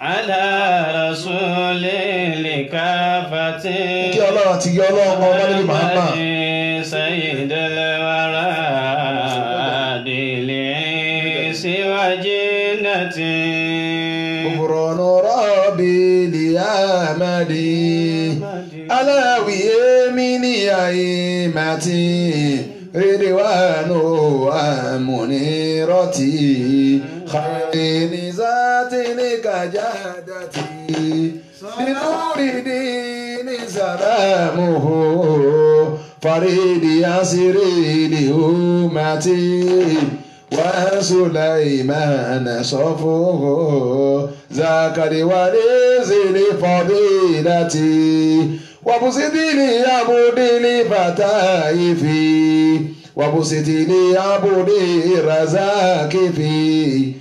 على رسول الكافة kí ọlọ́run àti kí ọlọ́run ọba níbi Muhammad سيد الورى بالإنس وجنة غفران ربي لأحمدي aláwì èmi ní àìmàtí rídíwánù àmúnirọ́tì khayni zati ní kàjádàtì nítorí ní sàlámùhù faridi asiri ní umati wa Sulaiman sọfúhù zakari wàlẹ́sìlì fadilati. وبسطني عبدي فتائفي وبسطني عبدي رزاكفي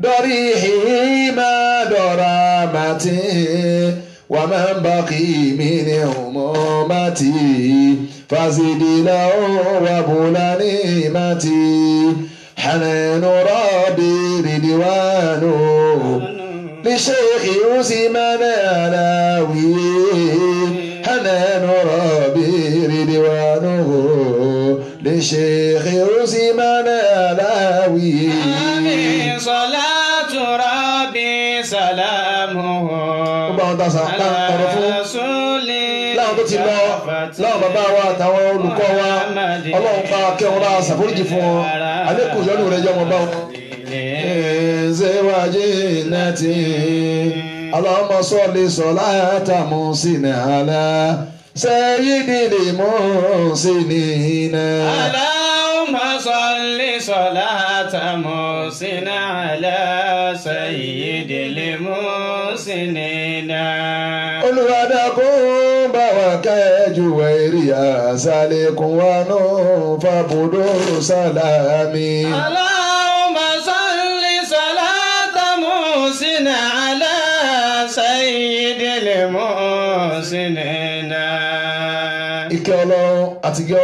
ضريحي ما درامتي ومن بقي من همومتي فزد له وبل نعمتي حنان ربي رضوانه لشيخ عثمان علاوي حنان ربي رضوانه لشيخ عثمان علاوي صلاة ربي سلامه على رسول láwọn tó ti lọ láwọn bàbá wa àtàwọn olùkọ́ wa ọlọ́run bá kẹ́wọn bá ṣàforíjì fún wọn àlékún ìyọ́nú rẹ̀ jẹ́ wọn bá wọn. زواجنة اللهم صل صلاة محسن على سيد المحسنين اللهم صل صلاة محسن على سيد المحسنين olùwàdàkùn bá wa kẹ́jú ẹ̀rí àṣàlẹ̀kùn wa náà fàbùdó sálámì. على سيد المحسنين ìkẹ́ ọlọ́run àti ìkẹ́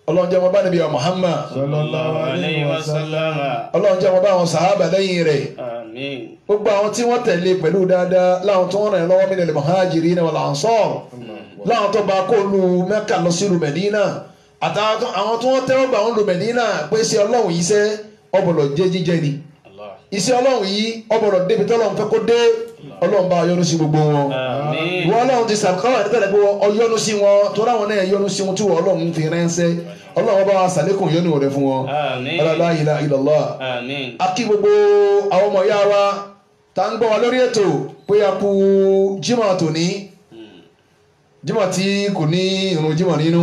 ọlọ́run jẹ́ wọn bá Nábì Muhammad sallallahu alayhi wa sallam. ọlọ́run jẹ́ wọn bá àwọn sàhábà lẹ́yìn rẹ̀ àmín. gbogbo àwọn tí wọ́n tẹ̀lé pẹ̀lú dáadáa láwọn tó wọ́n rìn lọ́wọ́ minal muhajirin wal ansar láwọn tó bá kó lu Mẹ́kà lọ sí lu Mẹ̀dínà àtàwọn àwọn tó wọ́n tẹ́wọ́ gbà wọn lu Mẹ̀dínà pé sí ọlọ́run yìí sẹ́ ọbọ̀lọ̀ jẹ́ jíjẹ ni iṣẹ́ ọlọ́run yìí ọbọ̀rọ̀ débi tọ́lọ́run fẹ́ kó dé ọlọ́run bá yọ́nú sí gbogbo wọn. ìwọ ọlọ́run ti sàkáwà nítorí pé ọyọ́nú sí wọn tó ráwọn náà yọ́nú sí wọn tí wọ́n ọlọ́run fi ránṣẹ́ ọlọ́run bá wa sàlékùn yọ́nú rẹ̀ fún wọn. la ilaha illallah. a kí gbogbo àwọn ọmọ ìyá wa tá ń gbọ́ wa lórí ètò pé a kú jímọ̀ tòní jímọ̀ tí kò ní ìrun jímọ̀ nínú.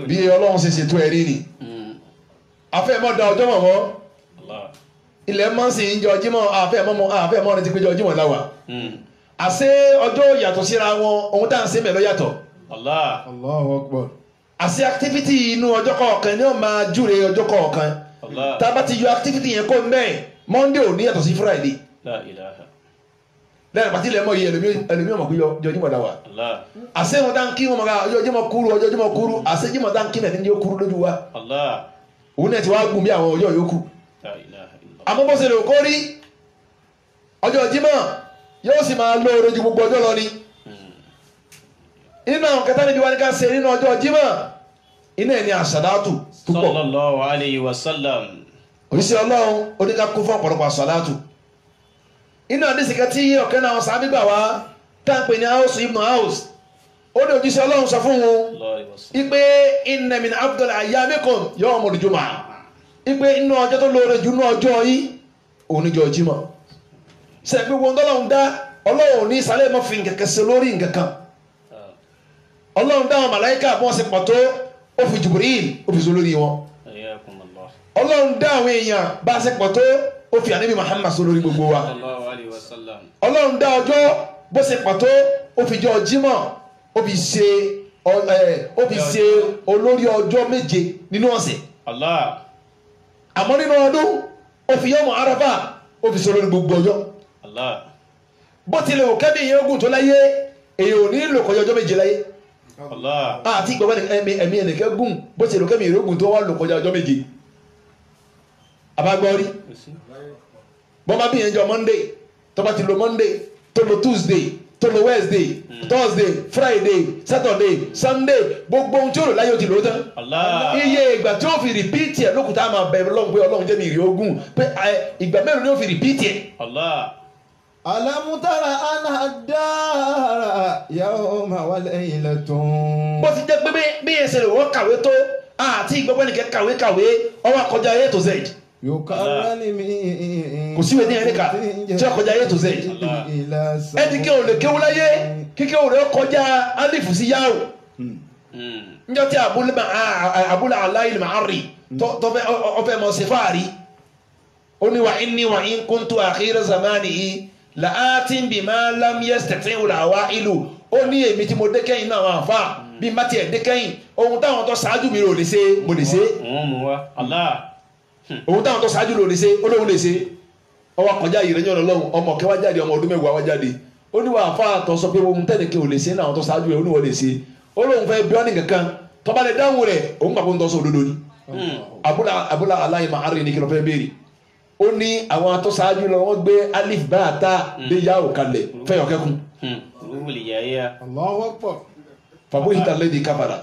bí ọlọ́run ṣe ṣètò ẹ̀rí ni afẹ́ mọ́ da ọjọ́ mọ̀ mọ́ ilẹ̀ mọ́ sí ń jọ jímọ̀ àfẹ́ mọ́ ní ti péjọ jímọ̀ láwà àṣé ọjọ́ yàtọ̀ síra wọn ohun tá à ń ṣe mẹ́lọ yàtọ̀ Allahu Akbar. àṣé activity inú ọjọ́ kọ̀ọ̀kan ni ó máa júre ọjọ́ kọ̀ọ̀kan tá a bá ti yọ activity yẹn kó mẹ́ Monday ò ní yàtọ̀ sí Friday lẹ́yìn pàtí ilẹ̀ mọ́ yìí ẹlòmí ọmọ jọ jímọ̀ láwà àṣé wọn dá ń kí wọn mọ̀ ọjọ́ jímọ̀ kúrú àṣé jímọ̀ dá ń kí mẹ́rin ní ó kúrú lójú wa òun náà ti wá gùn bí àwọn ọjọ́ yòókù àmọ́ bó ṣe lè kó rí ọjọ́ Jímọ̀ yóò sì máa lóore ju gbogbo ọjọ́ lọ ni nínú àwọn kẹta níbi wá ní ká ṣe nínú ọjọ́ Jímọ̀ iná ẹ̀ ní àṣàdátù púpọ̀ sallallahu alayhi wa sallam. òṣìṣẹ́ ọlọ́run oníkà kún fún ọ̀pọ̀lọpọ̀ àṣàdátù inú àdísìkẹ́ tí ọ̀kẹ́ náà wọn sàábí gbà wá táǹpẹ̀ ní Aus ibn Aus ó ní òjíṣẹ́ ọlọ́run sọ fún wọn ipe inna min afdal ayyamikum yawmul jumu'ah ipe inú ọjọ́ tó lóore jù inú ọjọ́ yìí òun níjọ́ Jímọ̀ sẹ́gbẹ́ wọn tọ́lọ́run dá ọlọ́run ní ìsàlẹ̀ mọ́ fi nkẹ̀kẹ́ sí lórí nkẹ̀kan ọlọ́run dá àwọn màláíkà bí wọ́n ṣe pọ̀ tó ó fi Jibril ó fi so lórí wọn ọlọ́run dá àwọn èèyàn bá ṣe pọ̀ tó ó fi ànábì Muhammad so lórí gbogbo wa ọlọ́run dá ọjọ́ bó ṣe pọ̀ tó ó fi jọ́ Jímọ̀ ó fi ṣe olórí ọjọ́ méje nínú ọ̀sẹ̀ àmọ́ nínú ọdún ó fi yọ́mọ̀ Àrafà ó fi ṣe olórí gbogbo ọjọ́ bó tilẹ̀ ò kẹ́mi ìyẹn ogun tó láyé èyí ò ní lò kọjá ọjọ́ méje láyé àti ìgbàgbọ́ ẹ̀mí ẹnìkẹ́ gùn bó tilẹ̀ ò kẹ́mi ìyẹn ogun tó wà lò kọjá ọjọ́ méje abagbọ́rí bọ́n bá bí yẹn jọ Monday tó bá ti lo Monday tó lo Tuesday tó lo Wednesday Thursday Friday Saturday Sunday gbogbo ohun tí ó lò láyé ó ti lò ó tán iye ìgbà tí ó fi rìpíìtì ẹ̀ lókùtà máa bẹ̀rù Ọlọ́run pé Ọlọ́run jẹ́ mi ìrì ogún pé ìgbà mélòó ni ó fi rìpíìtì ẹ̀. Alam tara anna ad-dara yawma wa laylatun. bó ti jẹ́ pé bí ẹsẹ̀ rẹ̀ wọ́n kàwé tó àti ìgbọ́pẹ́ nìkẹ́ kàwé ọwọ́ àkọjá A to Z. kò síwèé ní ẹ̀ríkà tí wọ́n kọjá A to Z. ẹni kí o lè kéwú láyé kíkẹ́ o rẹ̀ kọjá alifu sí yáwó. njọ́ tí abúlé aláìlì máa rí tọ́fẹ́ mọ̀ sí fáàrí. ó ní wa inni wa in kuntu akhira zamanihi la'atin bima lam yastati'u al-awailu. ó ní èmi tí mo dé kẹ́yìn náà àwọn àfa bí n bá tiẹ̀ dé kẹ́yìn ohun táwọn tó ṣáájú mi ò lè ṣe mo lè ṣe. ohun táwọn tó ṣáájú ló lè ṣe olóhùn lè ṣe. ọwọ́ kọjá ìrẹ́yìn Ọlọ́run ọmọ kẹwàá jáde ọmọ ọdún mẹ́wàá wá jáde. ó ní wàá fa àtọ̀ sọ pé ohun tẹ́lẹ̀ kí o lè ṣe náà àwọn tó ṣáájú rẹ̀ ó ní wọ́n lè ṣe. olóhùn fẹ́ bí ọ́nì kankan tọ́ba lè dáhùn rẹ̀ òun pàpọ̀ ń tọ́ sọ òdodo ni. abúlé aláìmọ̀ àárín ní kí ló fẹ́ béèrè. ó ní àwọn tó ṣáájú lọ wọ́n gbé alif bá a ta lé yá ò kalẹ̀ fẹ́yọ̀ kẹ́kùn. Allahu Akbar. fàbóyìntà lẹ́dí káfàrà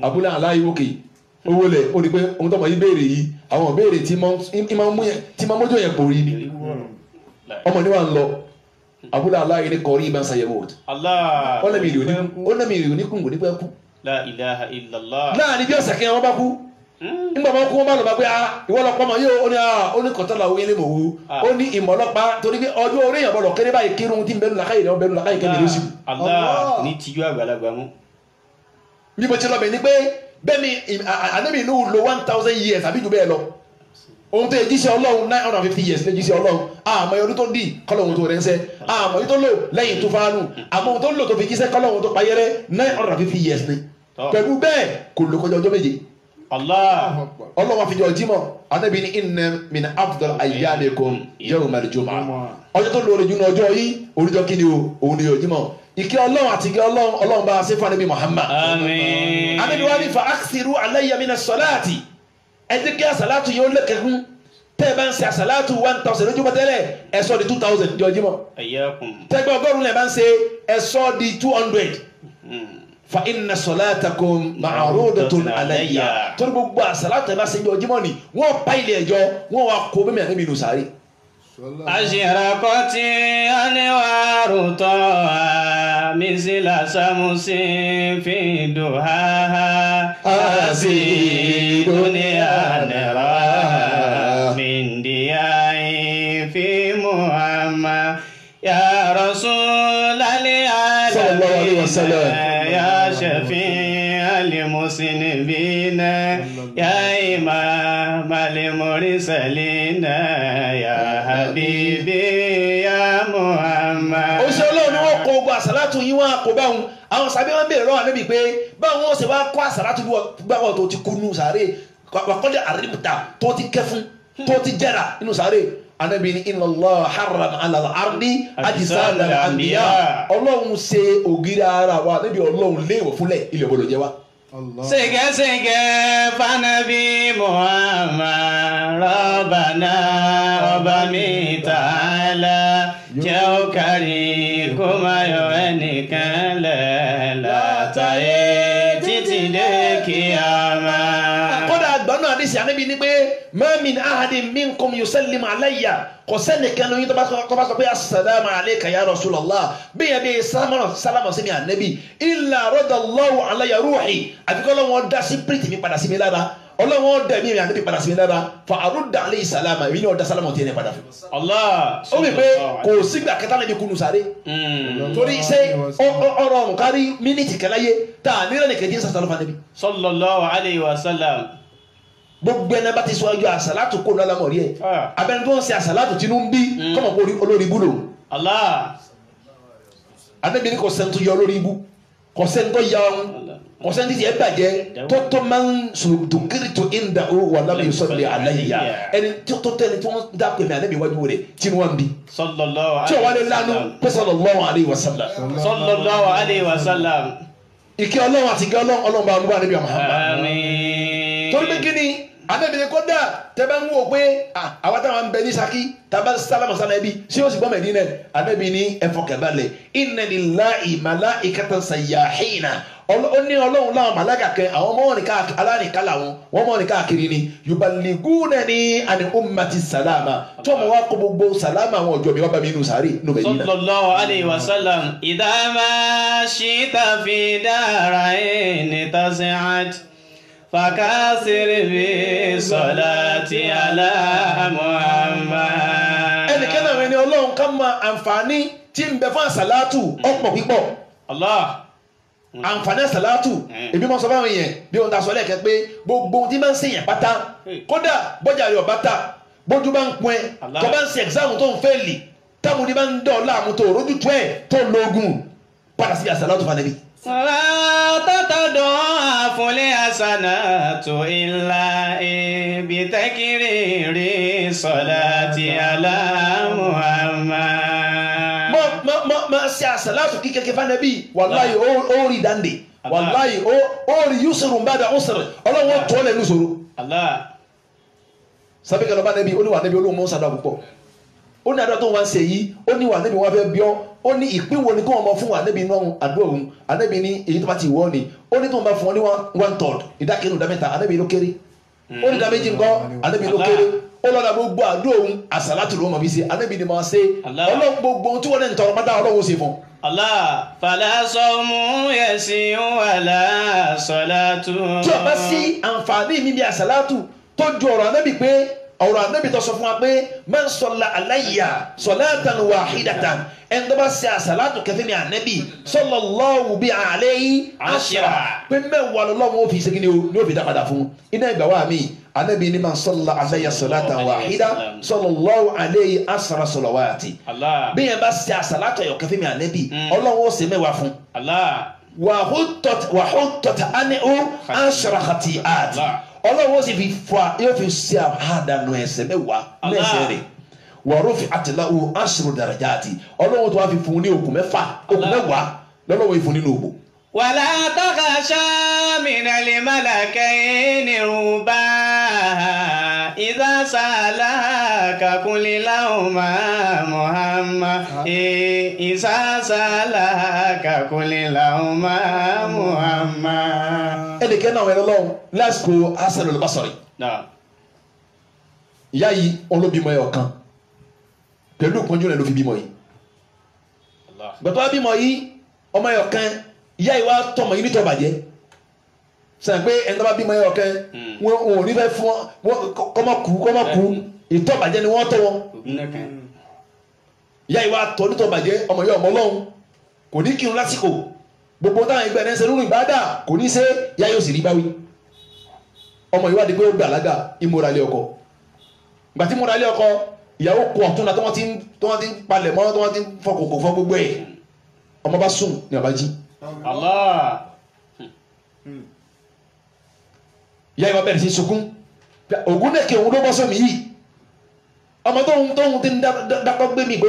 abúlé aláìwókè owó lẹ̀ ó ní pé ohun tó mọ̀ yí béèrè yìí àwọn béèrè tí máa mójú yẹn pò rí ni ọmọ ní wà ń lọ abúlé aláì ní kọrí ìbá ń sayẹ̀wò ó lẹ́mí ìrì oníkùn kò ní pẹ́ kú láàrin bí ọ̀sẹ̀ kí wọ́n bá kú nígbà wọn kú wọn bá lọ bá pé ìwọ lọpọ ọmọ yóò ó ní kọtàlá owó ilé mòwú ó ní ìmọ̀lọ́pàá torí pé ọjọ́ orí èèyàn bọ̀lọ̀ kéré báyìí kírun tí ń bẹnu làkàyè náà bẹnu làkàyè kẹ́mi lóṣù. ní tijú àgbàlagbà mú. bí mo ti lọ bẹ̀ ni pé bẹ́ẹ̀ ni ànábì inú lo 1000 years àbí jù bẹ́ẹ̀ lọ ohun tó yẹ jíṣẹ́ Ọlọ́run 950 years lè jíṣẹ́ Ọlọ́run àmọ́ ọdún tó dì kọ́lọ́hún tó rẹ̀ ń sẹ́ àmọ́ ọdún tó lò lẹ́yìn tó fánù àmọ́ ohun tó lò tó fi jíṣẹ́ kọ́lọ́hún tó payẹ́rẹ́ 950 years ni pẹ̀lú bẹ́ẹ̀ kò lò kọjá ọjọ́ méje. Allah wa fi jọ jímọ̀ Ànábì ní inna min afdal ayyamikum yawmal jumu'ah ọjọ́ tó lóore jù ní ọjọ́ yìí oríjọ́ kí ni o òun ni yóò jímọ̀ ìkẹ́ Ọlọ́run àti ìkẹ́ Ọlọ́run bá ṣe fún Ànábì Muhammad. Àmín. Ànábì wa ní fa aksiru alayya mina salati ẹni kí asalatu yóò lẹ́kẹ̀kún tẹ́ ẹ bá ń ṣe asalatu 1000 lójúmọ́ tẹ́lẹ̀ ẹ sọ di 2000 di ọjímọ̀ tẹ́gbẹ́ ọgọ́rùn-ún lẹ́ bá ń ṣe ẹ sọ di 200 fa inna salatakum ma'rudatun alayya torí gbogbo asalatu ẹ bá ṣe di ọjímọ̀ ni wọ́n pa ilé ẹjọ́ wọ́n wá kó bẹ́ẹ̀ mi àná mi nù sáré. أشرقت أنوار طه مثل شمس في دهاها أزيدني أنرا من دياء في محمد يا رسول الله صلى الله عليه وسلم يا شفيع المذنبين يا إمام المرسلين يا حبيبي يا محمد. ó ṣe Ọlọ́run ni wọ́n kó gbogbo àsálàtù yín wọ́n á kó báwọn àwọn sábẹ́ wọn béèrè lọ́wọ́ Ànábì pé báwọn ó ṣe wá kó àsálàtù gbàgbọ́ tó ti kú nù sáré wàkọ́lẹ̀ àrímùtà tó ti kẹfún tó ti jẹ́ra nínú sáré. Ànábì ní inna Allah harrama ala al-ardi ajsada al-anbiya Ọlọ́run ṣe ògiri ara wa níbi Ọlọ́run léèwọ̀ fúnlẹ̀ ilẹ̀ gbọdọ̀ jẹ́ wa. Sẹ̀gẹ́sẹ̀gẹ́ fanabi Muhammad Rabbana Rabba mi ta'ala jẹ́ ó kárí kó má yọ ẹnìkan lẹ̀ látàyè títí dé kíyámà. Kódà àgbọ̀nà àdìsí Ànábì ní pé ma min ahadin minkum yusallimu alayya kò sẹ́nìkan lóyún tó bá sọ pé assalamu alayka ya Rasulullah bí yẹn bí sálámà sí mi Ànábì illa radallahu alayya ruhi àfikọ́ lọ́wọ́ dá sí pírìtì mi padà sí mi lára ọlọ́wọ́ dẹ̀ mí Ànábì padà sí mi lára fa arudda alayhi salama èmi ní ọ̀dá sálámà tí ẹni padà fún. ó wí pé kò sígbà kẹta lẹ́bi kunu sáré torí ṣé ọ̀rọ̀ ọ̀rùn kárí mínítì kẹláyé tá a nílẹ̀ nìkan dín sàtàlù fún Ànábì. Sallallahu alayhi wa sallam. Gbogbo ẹni bá ti sọ ọjọ́ àsàlátù kó lọ́la mọ̀ rí ẹ̀ abẹ́ni tó ń ṣe àsàlátù tinú ń bí kọ́mọ̀ kó olórí ibú lò. Ànábì ní kò sẹ́ni tó yọ olórí ibú kò sẹ́ni tó ya ọ̀hún kò sẹ́ni tí ẹ bàjẹ́ tó máa ń sùn kiri tó ń da owó wà lábẹ́ ìsọ̀lẹ̀ aláìyá ẹni tó tẹ́ni tí wọ́n dá pèmí Ànábì wájú rẹ̀ tinú wọn bí. tí wọ́n lè lánú pé sallallahu alayhi wa sallam. Sallallahu alayhi wa sallam. ìkẹ́ Ọlọ́run àti ìkẹ́ Ọlọ́run bá mú bá Ànábì Muhammad. Àmín. torí pé kí ni Ànábì ní kódà tẹ́ bá ń wò pé àwa táwọn ń bẹ ní Ṣakí tábà sálámà sálàbí ṣé ó sì gbọ́ Mẹdínà Ànábì ní ẹ fọkàn balẹ̀ inna lillahi malaikatan sayyahina ó ní Ọlọ́run láwọn màláíkà kan àwọn ọmọ wọn ní káàkiri alánìká làwọn wọn mọ ní káàkiri ni yuballigunani an ummati salama tó mọ wá kó gbogbo sàlámà àwọn ọjọ́ mi wá bá mi nù sàárè nù Mẹdínà. sallallahu alayhi wa sallam idha ma shi'ta fi darayni tasi'at fakasir bi salati ala Muhammad. ẹnìkan náà ẹni Ọlọ́run ká mọ àǹfààní tí ń bẹ fún àsàlátù ọ̀pọ̀ pípọ̀. Allah. àǹfààní àsàlátù èmi mọ sọ fáwọn èèyàn bí wọn ta sọ lẹ́ẹ̀kẹ́ pé gbogbo ohun tí máa ń ṣèyàn pátá kódà bọ́jà rẹ̀ ọ̀bá ta bójú bá ń pọn ẹ tó bá ń ṣe ẹ̀gzáàmù tó ń fẹ́ẹ̀lì táwọn ní bá ń dọ̀ láàmú tó rójú tó ẹ̀ tó lóògùn padà sí àsàlátù fanabi. تتضاعف الحسنات إلا بتكرير صلاة على محمد. ما ṣe àsàlátù kíkẹ́kẹ́ fanabi wàláyé ó rí dáńdé wàláyé ó rí yusuf mbàdà ọ̀sẹ̀rẹ̀ ọlọ́wọ́ tó lẹ́nu sọ̀rọ̀. sábẹ́kẹ́ lọ́ba nẹ́bí ó ní wà nẹ́bí olóhùn mọ́ sádà púpọ̀ ó ní àdúrà tó wà ń ṣe yìí ó ní wà nẹ́bí wọn fẹ́ bíọ́ ó ní ìpín wo ni kí wọ́n mọ fún wà nẹ́bí náà àdúrà òun ànẹ́bí ní èyí tó bá ti wọ́ ni ó ní tó ń bá fún wọn ní 1/3 ìdákẹ́nu ìdámẹ́ta ànẹ́bí ló kéré ó ní ìdáméjì ńkọ́ ànẹ́bí ló kéré ó lọ́la gbogbo àdúrà òun àsàlátù ló mọ̀ bí ṣe ànẹ́bí ni máa ṣe ọlọ́run gbogbo tí wọ́n ní tọrọ pátá ọlọ́run ṣe fún. Allah fala sawmu yasin wala salatu. tí o bá sí àǹfààní mi bí àsàlátù tó ju ọ̀rọ̀ ànẹ́bí pé ọ̀rọ̀ ànábì tó sọ fún wa pé man salla alayya salatan wahidatan ẹni tó bá ṣe àsàlátù kẹfẹ́ mi ànábì sallallahu bi alayhi ashra pé mẹ́wàá lọ́wọ́ ó fi ṣe kí ni ó fi dá padà fún iná ìgbà wa mi ànábì ní man salla alayya salatan wahida sallallahu alayhi ashra salawati bí yẹn bá ṣe àsàlátù ẹ̀yọ̀ kẹfẹ́ mi ànábì ọlọ́wọ́ ó ṣe mẹ́wàá fún wàhútọ̀t ánìhù ashra khati'at ọlọ́run ó sì fi fa yóò fi ṣe àdánù ẹ̀ṣẹ̀ mẹ́wàá lẹ́sẹ̀ rẹ̀ wàrúfi àtìláwò ashru darajati ọlọ́run tó wá fi fún un ní okùn mẹ́fà okùn mẹ́wàá lọ́lọ́wọ́ ìfún nínú ògbó. wàlá takhsha minal malakayni rubaha idha salaka qul lahuma Muhammad idha salaka qul lahuma Muhammad. ẹnìkẹ́ náà wẹ̀rẹ̀ lọ́wọ́ lásìkò Hasan al-Basri ìyá yìí olóbìmọ ẹ̀ ọ̀kan pẹ̀lú ìpọ́njú rẹ̀ ló fi bímọ yìí gbẹ̀tọ́ bímọ yìí ọmọ ẹ̀ ọ̀kan ìyá yìí wá tọmọ yìí nítọ́ bàjẹ́ sàn pé ẹni tó bá bímọ ẹ̀ ọ̀kan wọn ò ní fẹ́ fún wọn kọ́mọkú ìtọ́ bàjẹ́ ni wọ́n tọ́ wọn ìyá yìí wá tọ́ nítọ́ bàjẹ́ ọmọ yìí ọmọ Ọlọ́run kò ní kírun lásìkò gbogbo táwọn ẹgbẹ́ ẹ̀rẹ́sẹ̀ lórí ìbádà kò ní ṣe ìyá yóò sì rí báwí ọmọ ìwádìí pé ó gbàlágà ìmúralé ọkọ gbà tí múralé ọkọ ìyàwó kọ ọ̀tún náà tó wọ́n ti ń palẹ̀ mọ́ tó wọ́n ti ń fọkòkò fọ gbogbo ẹ̀ ọmọ bá sùn ní ọba jí. ìyá ìwà bẹ̀rẹ̀ sí sunkún ògún nẹ̀kẹ́ òun ló bọ́ sómi yìí ọmọ tóun ti ń dákọ́ gbé mi pé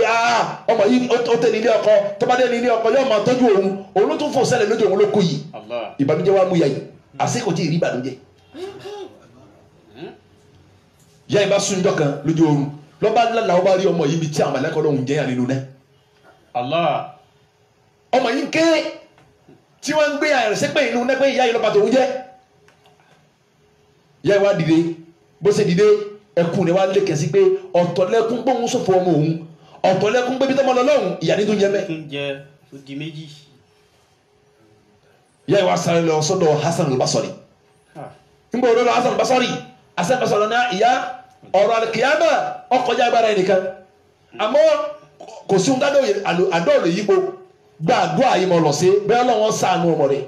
ọmọ yìí ó tẹ̀ nílé ọkọ tó bá dé nílé ọkọ yóò máa tọ́jú òun ló tún fò sẹ́lẹ̀ lójú òun ló kú yìí ìbànújẹ́ wa mú ya yìí àsìkò tí ì rí ìbànújẹ́. ìyá ìbá sunjọ kan lójú oorun lọ́ba lálàá ọba rí ọmọ yìí bí tí àwọn mọ̀lẹ́kọ̀ lọ́hùn jẹ́ ànínú náà. ọmọ yìí ń ké tí wọ́n ń gbé àìrẹ̀sẹ̀ pé inú náà pé ìyá yìí lọ́ba tòun jẹ́. ìyá ìwà dìde bó ṣe dìde ẹkùn rẹ̀ wá lékè sí pé ọ̀tọ̀lẹ́kùn gbóhùn sófò ọmọ òun ọ̀tọ̀lẹ́kùn gbébi tọ́mọ lọ́lọ́hùn ìyá ní tó ń jẹ mẹ́. ìyá ìwà sáré lọ sọ́dọ̀ Hasan al-Basri nígbà wo ló lọ Hasan al-Basri Hasan al-Basri náà ìyá ọ̀rọ̀ àlùkìyámà ọkọjá agbára ẹnìkan àmọ́ kò sí ohun àdó yípo gba àdúrà yìí mọ̀ lọ sí bẹ́ẹ̀ lọ́wọ́ sànú ọmọ rẹ̀.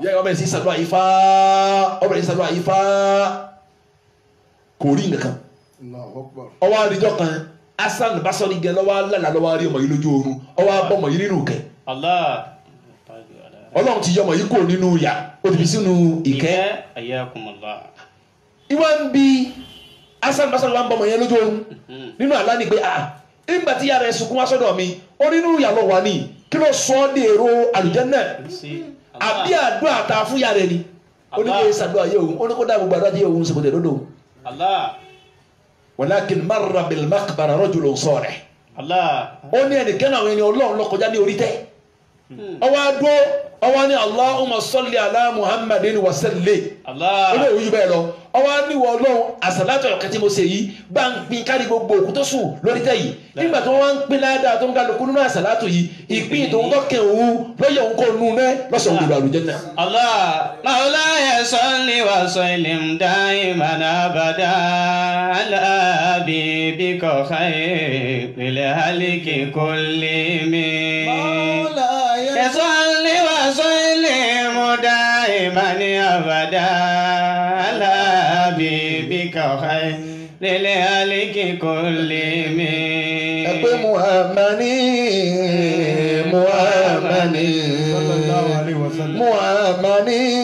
ìyá ìwà bẹ̀rẹ̀ sí sàdúrà yìí fá kò rí nǹkan ọwọ́ àdìjọ kan Hasan al-Basri gẹ lọ́wọ́ lálàá lọ́wọ́ rí ọmọ yìí lójú oorun ọwọ́ abọ́mọ yìí nínú kẹ Ọlọ́run ti yọ ọmọ yìí kò nínú yà ó ti fi sínú ìkẹ́ ìwọ ń bi Hasan al-Basri wa ń bọ́mọ yẹn lójú oorun nínú àlá ni pé ìgbà tí yàrá ẹ̀ sunkún wá sọ́dọ̀ mi ó nínú yà lọ wà ní kí ló sọ ọ́ dé èrò àlùjánnà àbí àdúrà ta fún yàrá ẹni ó ní kí sàdúrà yẹ òun ó ní kó dá gbogbo àdúrà yẹ òun sèkòtè lódò. walakin marra bil maqbara rajulun salih. ó ní ẹnìkan àwọn ẹni Ọlọ́run ló kọjá ní orí tẹ́ ọwọ́ adó ọwọ́ ní Allahumma salli ala Muhammadin wa sallim ilé ìwúyú bẹ́ẹ̀ lọ ọwọ́ níwọ̀ Ọlọ́run àsàlátù ọ̀kẹ́ tí mo ṣe yìí bá ń pín kárí gbogbo òkú tó sùn lórí tẹ́ yìí nígbà tó wọ́n ń pín ládàá tó ń kálukú nínú àsàlátù yìí ìpín tó ń tọ́kẹ̀ òun lọ́yẹ̀ òun kò nù náà lọ́sàn-án gbogbo àlùjánnà. مولاي صل وسلم دائما ابدا على حبيبك خير الهلك كلهم مولاي صل وسلم دائما ابدا على حبيبك خير للهلك كلهم محمدي محمدي محمدي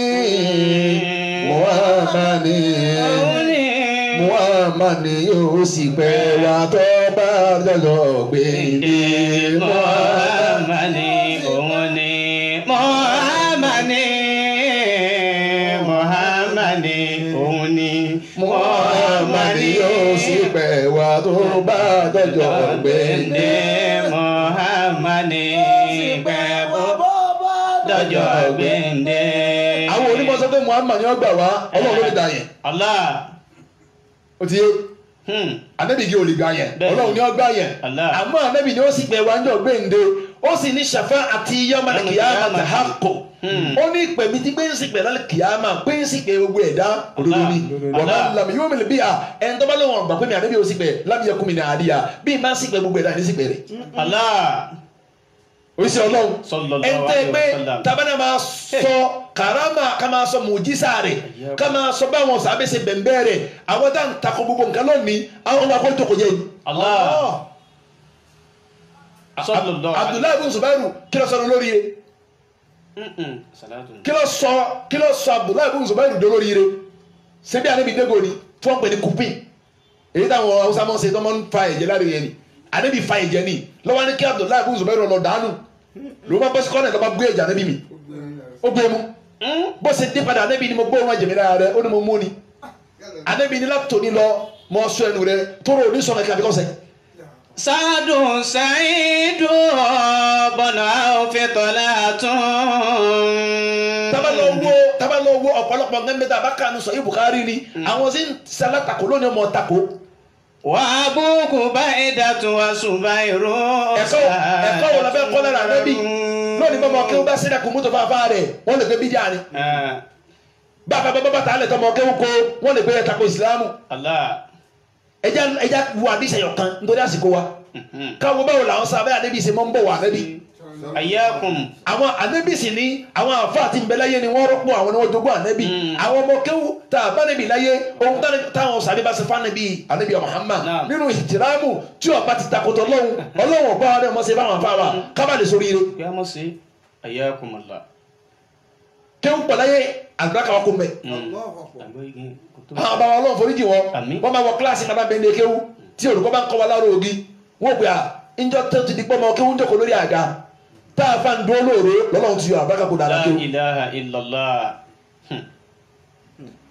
محمدي محمدي yóò sì pẹ́ wá tó bá lọ́lọ́ gbèdé Muhammadi òun ni Muhammadi Muhammadi òun ni Muhammadi yóò sì pẹ́ wá tó bá lọ́jọ́ gbèdé Muhammadi pẹ́ lọ́jọ́ gbèdé. àwọn onímọ̀ sọ pé Muhammadi yóò gbà wá Ọlọ́run ló lè dà yẹn. Allah. ó ti yé anabi kí o lè gbà yẹn Ọlọ́run ni ó gbà yẹn àmọ́ anabi ni ó sì pẹ́ wá ń jọ gbẹ̀ǹde ó sì ní shafa'ati yawmal qiyamati haqqo ó ní pẹ̀mí tí gbé ń sì pẹ̀ lálẹ́ kìyàmà pé ń sì pẹ̀ gbogbo ẹ̀dá òdodo ni wa man lam yu'min biha ẹni tó bá lọ́wọ́ ọ̀gbà pé mi anabi ó sì pẹ̀ lam yakun min ahliha bí n bá sì pẹ̀ gbogbo ẹ̀dá ní sì pẹ̀ rẹ̀. oríṣi Ọlọ́run ẹni tẹ́ pé tabana máa sọ karama ká máa sọ mùjísà rẹ̀ ká máa sọ báwọn sábẹ́ ṣe bẹ̀m̀bẹ́ rẹ̀ àwọn tá n takò gbogbo nǹkan lónìí àwọn ọmọ akọ́jọ́ kò jẹ́ yìí. Abdullahi ibn Zubairu kí ló sọ lórí rẹ̀ kí ló sọ Abdullahi ibn Zubairu dé lórí rẹ̀ ṣebí anabi dégò ni tí wọ́n pè ní kupin èyí táwọn Hausa mọ̀ ṣe tó máa ń fa ẹ̀jẹ̀ lára yẹn ni anabi fa ẹ̀jẹ̀ ni lọ́wọ́ ní kí Abdullahi ibn Zubairu lọ dànù ló máa bọ́ sí kọ́nà ìjọba gbé ẹ̀jẹ̀ anabi mi ó gbé mu bó ṣe dé padà anabi ni mo gbé wọn jẹ̀mí lára rẹ ó ní mo mú ni anabi ni láti tòní lọ mọ sọ ẹnu rẹ tó rò ní sọ̀rọ̀ kí abikọ́sẹ̀. Sa'dun Sa'idu bọ̀nà òfin tọ́lá tún. tábàlọ́ wo ọ̀pọ̀lọpọ̀ ngẹ́mẹ́ta abákanu sọ yìí Bukhari ni àwọn sì ń sálátàkó lónìí ọmọ tako. wà á búkú báyìí dàtún wá Subairu. ẹ̀kọ́ wo la fẹ́ kọ́ lára rẹ bí lónìí bọ́mọ kí wọ́n bá sílẹ̀ kó mọ́tò fáfá rẹ̀ wọ́n lè gbé bídíà ni. bàbá tà á lẹ̀ tọmọ kí wọ́n kó wọ́n lè gbé ẹ̀ tako ìsìlámù. ẹja wo àdìsẹ yọkan nítorí àsìkò wa káwọn báwo làwọn sábẹ́ àdébí ṣe mọ́ ń bọ̀ wà àdébí. ayakum. àwọn àdébí sì ní àwọn àfáà tí ń bẹ láyé ni wọ́n rọ́pò àwọn ni wọ́n jogún àdébí. àwọn ọmọ kéwù tá a bá níbi láyé ohun táwọn sábẹ́ bá ṣe fún àdébí Muhammad nínú ìtìrámù tí ọba ti takòtò Ọlọ́run ọba wa náà mọ̀ ṣe fáwọn àfáà wa kábà lè sórí ire. ayakum Allah. kéwù pọ̀ láyé àlùbákà wa kò mẹ́. àwọn bàbá Ọlọ́run foríjì wọn wọ́n máa wọ kíláàsì máa bá bẹ́ẹ̀ ní kéwù tí olùkọ́ bá ń kọ́ wa lára ògì wọ́n pè à ńjọ́ tó ti di pọ́ ọmọ kéwù ń jókòó lórí àga tá a fa ń dúró lóore lọ́lọ́run ti yọ àbáka kó dára kéwù. La ilaha illallah.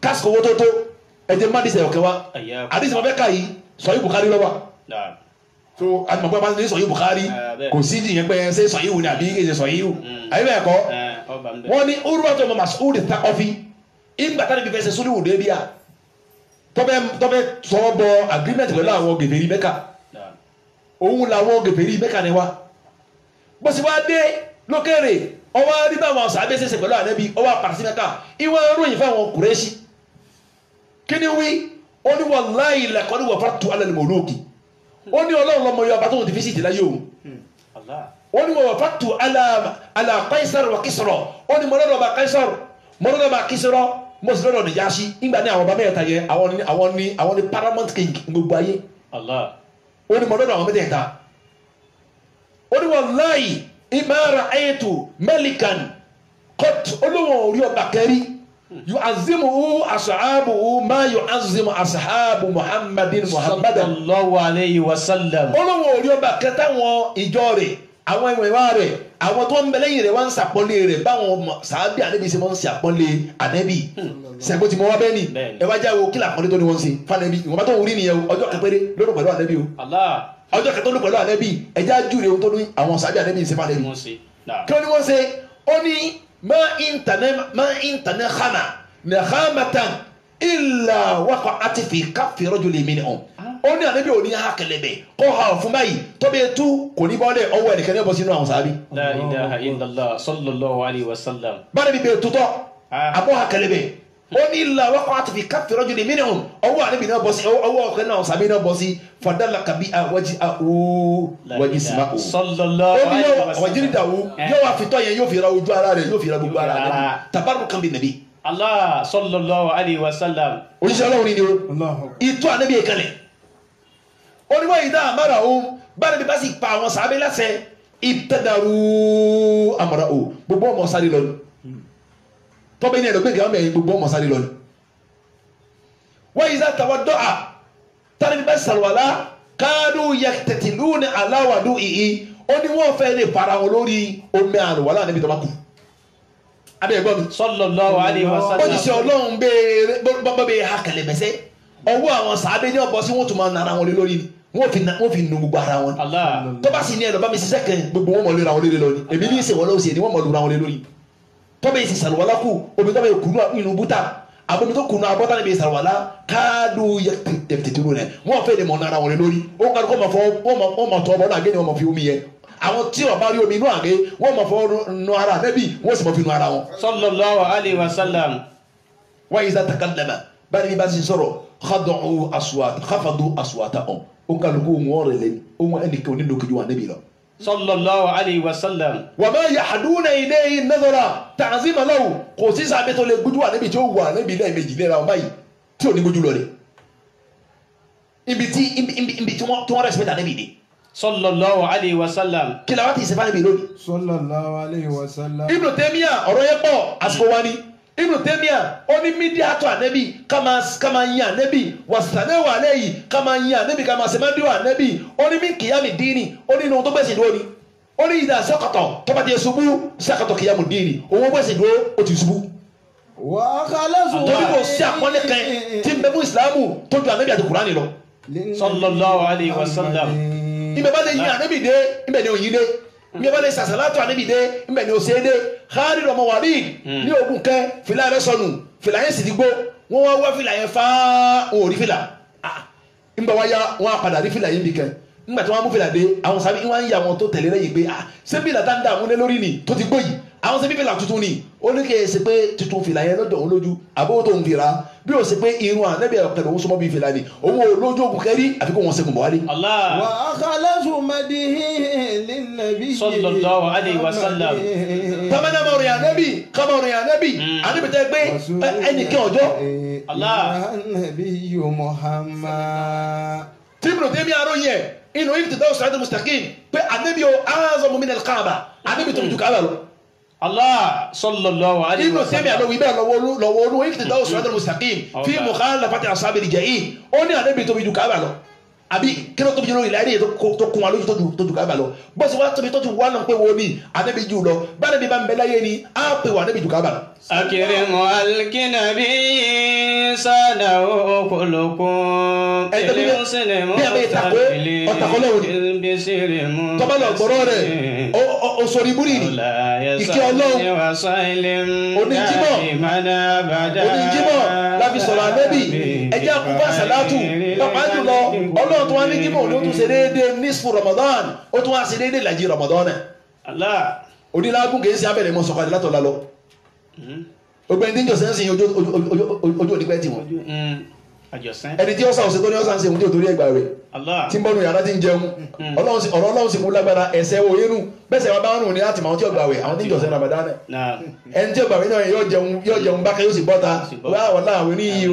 kásìkò owó tó tó ẹ̀jẹ̀ má dìsẹ̀ ọ̀kẹ́ wa àdìsẹ̀ wọn fẹ́ ká yìí Sahih Bukhari lọ́wọ́ so àtìmọ̀pẹ́ bá ní Sahih Bukhari kò sí ìyẹn pé ṣé Sahih ni àbí kì í ṣe Sahih àyè bẹ́ẹ̀ kọ́ wọ́n ní Urwatu ọmọ Mas'ud Thaqafi ìgbà tá níbi fẹ́ ṣe sólíwò dé bíà tọ́bẹ̀ tọ́ bọ agreement pẹ̀lú àwọn gèfèrí Mẹ́kà òun làwọn gèfèrí Mẹ́kà ni wa bó sì wá dé lókèrè ọwọ́ rí báwọn sàbẹ̀ ṣẹṣẹ pẹ̀lú ànábì ọwọ́ àpàtàsí Mẹ́kà ìwọ̀n ròyìn fáwọn Kùrẹ́ṣì kí ni wí ó ní wallahi laqad wafartu ala al-muluki ó ní Ọlọ́run lọ́mọ yọ ọba tó ń ti fi sí ìdíláyé òun ó ní wafartu ala Qaisar wa Kisra ó ní mọ́lọ́dọ̀ ọba Qaisar mọ́lọ́dọ̀ ọba Kisra mọ́sí lọ́dọ̀ Najashi nígbà ní àwọn ọba mẹ́ta yẹn àwọn ni paramount king gbogbo ayé ó ní mọ́lọ́dọ̀ àwọn mẹ́tẹ̀ẹ̀ta ó ní wallahi ma ra'aytu malikan qat olóhùn orí ọba kẹrí yu'azzimuhu ashabuhu ma yu'azzimu ashabu Muhammadin sallallahu alayhi wa sallam olóhùn orí ọba kẹta wọn ìjọ rẹ̀ àwọn ìwọ̀n ìwà rẹ̀ àwọn tó ń bẹ lẹ́yìn rẹ̀ wá ń sàpọ́nlé rẹ̀ báwọn sàábì ànábì ṣe máa ń sàpọ́nlé ànábì sẹ́gbó ti mọ wá bẹ́ẹ̀ ni ẹ wá jáwé kí làpọ́nlé tó ní wọ́n ń ṣe fànàbí ìwọ̀n bá tó ń rí nìyẹn ọjọ́ kẹpẹ́rẹ́ lórí pẹ̀lú ànábì o ọjọ́ kẹtọ́ lórí pẹ̀lú ànábì ẹja júre ohun tó ní àwọn sàábì ànábì ṣe fànàbí kí wọ́n ní wọ́n ṣe ó ní má ìntànẹ́ xana nìxamatan ìlà wákọ̀ àti fi káfí rọ́jò lè mí ni ọ̀n ó ní ànábì òní ha kẹlẹ̀bẹ̀ kó ha fún báyìí tó bẹ́ẹ̀ tú kò ní bọ́ọ̀lẹ̀ ọwọ́ ẹnìkan ní ọbọ̀ sínú àwọn sàábì. La ilaha illallah sallallahu alayhi wa sallam. bára bíi bẹ́ẹ̀ tutọ́ àbọ̀ ha kẹlẹ̀bẹ̀ ó ní ìlà wákọ̀ àti fi káfí rọ́jò lè mí ni ọ̀n ọwọ́ ànábì náà bọ́ sí ọwọ́ ọ̀kẹ́ náà sàábì náà bọ́ sí fadala kabi awaji awo waji sima o. sallallahu alayhi wa sallam. wajiri dawu yóò wá fitọ́ yẹn yóò fi ra ojú ara rẹ̀ yóò fi ra gbogbo ara rẹ̀ tabarukan bi nabi. Allah sallallahu alayhi wa sallam. oníṣẹ́ ọlọ́run ni o ìtọ́ ànábì yẹn kalẹ̀ oníwọ̀ ìdá àmàrà ohun bára bí bá sì pa àwọn sàábé lásẹ̀ ìtẹ́dàrú àmàrà o gbogbo ọmọ sáré lọ ní tọ́bẹ̀ ní ẹ̀rọ gbẹ̀gẹ̀ ọmọ gbogbo ọmọ sáré lọ ní wọ́n ìdá tàwa dọ́à tàbí bí bá sàlùwàlá káàdù yàtẹ̀tìlú ní aláwàdú ìhí ó ní wọ́n fẹ́ lè para wọn lórí omi àlùwàlá níbi tọ́ba kù abẹ́ ẹ̀gbọ́n mi sallallahu alayhi wa sallam. ó ti ṣe ọlọ́run bẹ́ẹ̀ ha kẹlẹ̀ mẹ́sẹ́ ọwọ́ àwọn sàábé ní ọ̀bọ sí wọ́n tún máa nara wọn lé lórí ni wọ́n fi nu gbogbo ara wọn. tó bá sì ní ẹ̀rọ bá mi ṣiṣẹ́ kan gbogbo wọn mọ̀ lóra wọn lé lórí èmi ní ìṣèwọ́ lọ́wọ́ sí ni wọ́n mọ̀ lóra wọn lé lórí. tó bẹ́ẹ̀ sì sàlùwàlá kù omi tó bẹ́ẹ̀ kùnú inú búta àbomi tó kùnú abọ́tá níbi sàlùwàlá káàdù tètè rẹ̀ wọ́n fẹ́ lè mọ̀ nara wọn lé lórí ó ń kọ́ mọ̀ tọ́ ọmọ náà gé ni wọ́n mọ̀ fi omi yẹ àwọn tí ọba rí omi inú àgé wọ́n mọ̀ fọ́ nu ara nẹ́bí wọ́n sì mọ̀ fi nu ara wọn. sallallahu alayhi wa sallam. wa iza takallama báyìí bá ti sọ̀rọ̀ khafadu aswatahum o kálukú wọn rẹ̀ lẹ́nu ohun ẹnìkan nínú kejì wà níbi lọ. sallallahu alayhi wa sallam. wa ma yahduna ilayhi nadhara ta'zima lahu kò sí sábẹ́ tó lè gbójú wà níbi tí ó wà níbi lẹ́ẹ̀mejì lẹ́ra wọn báyìí tí ò ní gbójú lọ rẹ̀ ibi tí wọ́n rẹ̀sìpẹ̀tà níbi dé. sallallahu alayhi wa sallam. kí la wá ti sèfá níbi lónìí. sallallahu alayhi wa sallam. Ibn Taymiyyah ọ̀rọ̀ yẹn pọ̀ àsìkò wa ni Ibn Taymiyyah ó ní mídíà tó ànẹ́bì kama yin ànẹ́bì wàsànẹ́wò àlẹ́yìí kama yin ànẹ́bì kama sèmẹ́díwò ànẹ́bì ó ní mí kìyàmì dínì ó ní inú tó gbẹ̀sìn dúró ni ó ní ìdá sẹ́kọ̀tọ̀ tó bá ti ṣubú sẹ́kọ̀tọ̀ kìyàmù dínì òun gbẹ̀sìn dúró ó ti ṣubú. wà á kálẹ̀ sùn. torí kò sí àpọ́nlé kan tí ń bẹ fún ìsìlámù tó ju ànẹ́bì àti Kùránì lọ. sallallahu alayhi wa sallam. ibẹ̀ bá lè yin ànẹ́bì dé ibẹ̀ ni òyin dé ibẹ̀ bá lè sàṣàlátù ànẹ́bì dé ibẹ̀ ni òsè dé Khalid ọmọ Walid ní ogun kẹ fìlà rẹ̀ sọnù fìlà yẹn sì ti gbó wọn wá wá fìlà yẹn fáá wọn ò rí fìlà nígbà wáyà wọn àpàdà rí fìlà yẹn bì kẹ nígbà tí wọn mú fìlà dé àwọn sábẹ wọn ń yà wọn tó tẹ̀lé lẹ́yìn pé ṣé fìlà tá ń dà múlẹ̀ lórí ni tó ti gbó yìí àwọn ṣe fìlà tuntun ni ó ní kí ẹ ṣe pé tuntun fìlà yẹn lọ́dọ̀ òun lójú àbówó tó ń fìlà bí ó ṣe pé irun ànẹ́bí ọ̀kẹ́ lòun súnmọ́ bí fìlà ni òun ò lójú òkú kẹ́rí àfi kó wọn ṣe kùn bọ̀ wálé. wà á kálẹ̀ sùn madihi linnabi. sallallahu alayhi wa sallam. tamana mọ̀rìn ànẹ́bí ànẹ́bí tẹ́ pé ẹnìkan ọjọ́. nabiyyu Muhammad. tí Ibn Taymiyyah àrò yẹ inú iqtida'u siratal mustaqim pé ànẹ́bí o a'zamu min al-Kaaba ànẹ́bí tó ju Kaaba lọ. sallallahu alayhi wa sallam. Ibn Taymiyyah lọ wí bẹ́ẹ̀ lọ́wọ́ olú iqtida'u siratal mustaqim fi mukhalafati ashabil jahim ó ní ànẹ́bí tóbi ju Kaaba lọ àbí kí ló tóbi jù lórí ìlàrí tó kún wa lójú tó ju Kaaba lọ bó ṣe wá tóbi tó ju wà náà pé wo ni ànẹ́bí jù lọ bá ànẹ́bí bá ń bẹ láyé ni á pè wà ànẹ́bí ju Kaaba lọ. akirimu alkinabi sanahu kulukun. bí a bẹ tako ọ̀tàkọ́lọ́wọ́ ni tọ́ba lọ gbọ́rọ̀ rẹ̀ òṣòrí búrì ni ìkẹ́ ọlọ́run oníjímọ̀ láfi sọ̀rọ̀ ànẹ́bí ẹjẹ́ àkúfà sàlátù pàpà jùlọ ọlọ́run tó wá ní jímọ̀ ní ó tún ṣe déédéé nisfu Ramadan ó tún wá ṣe déédéé làjì Ramadan onílágún kìí ṣe abẹ́rẹ́ mọ́ sọ̀kadì látọ̀ lálọ́ ogbẹ́ni tí ń jọ̀sẹ̀ ń sìn ojú onípẹ́ tí wọ́n ẹni tí ó sàn òsè tó ní ọ̀sán ṣe òun tí ò torí ẹgbà rẹ̀ tí ń bọ́nu yàrá tí ń jẹun ọ̀rọ̀ ọlọ́run sì mú lágbára ẹ̀sẹ̀ òyìnbó bẹ́sẹ̀ wa bá ń rùn ní láti màá tí ó gbà wẹ̀ àwọn tí ń jọ̀sẹ̀ Ramadan ẹni tí ó gbà wẹ̀ náà yóò jẹun bákẹ́ yóò sì bọ́ta wàhálà àwọn oníyìí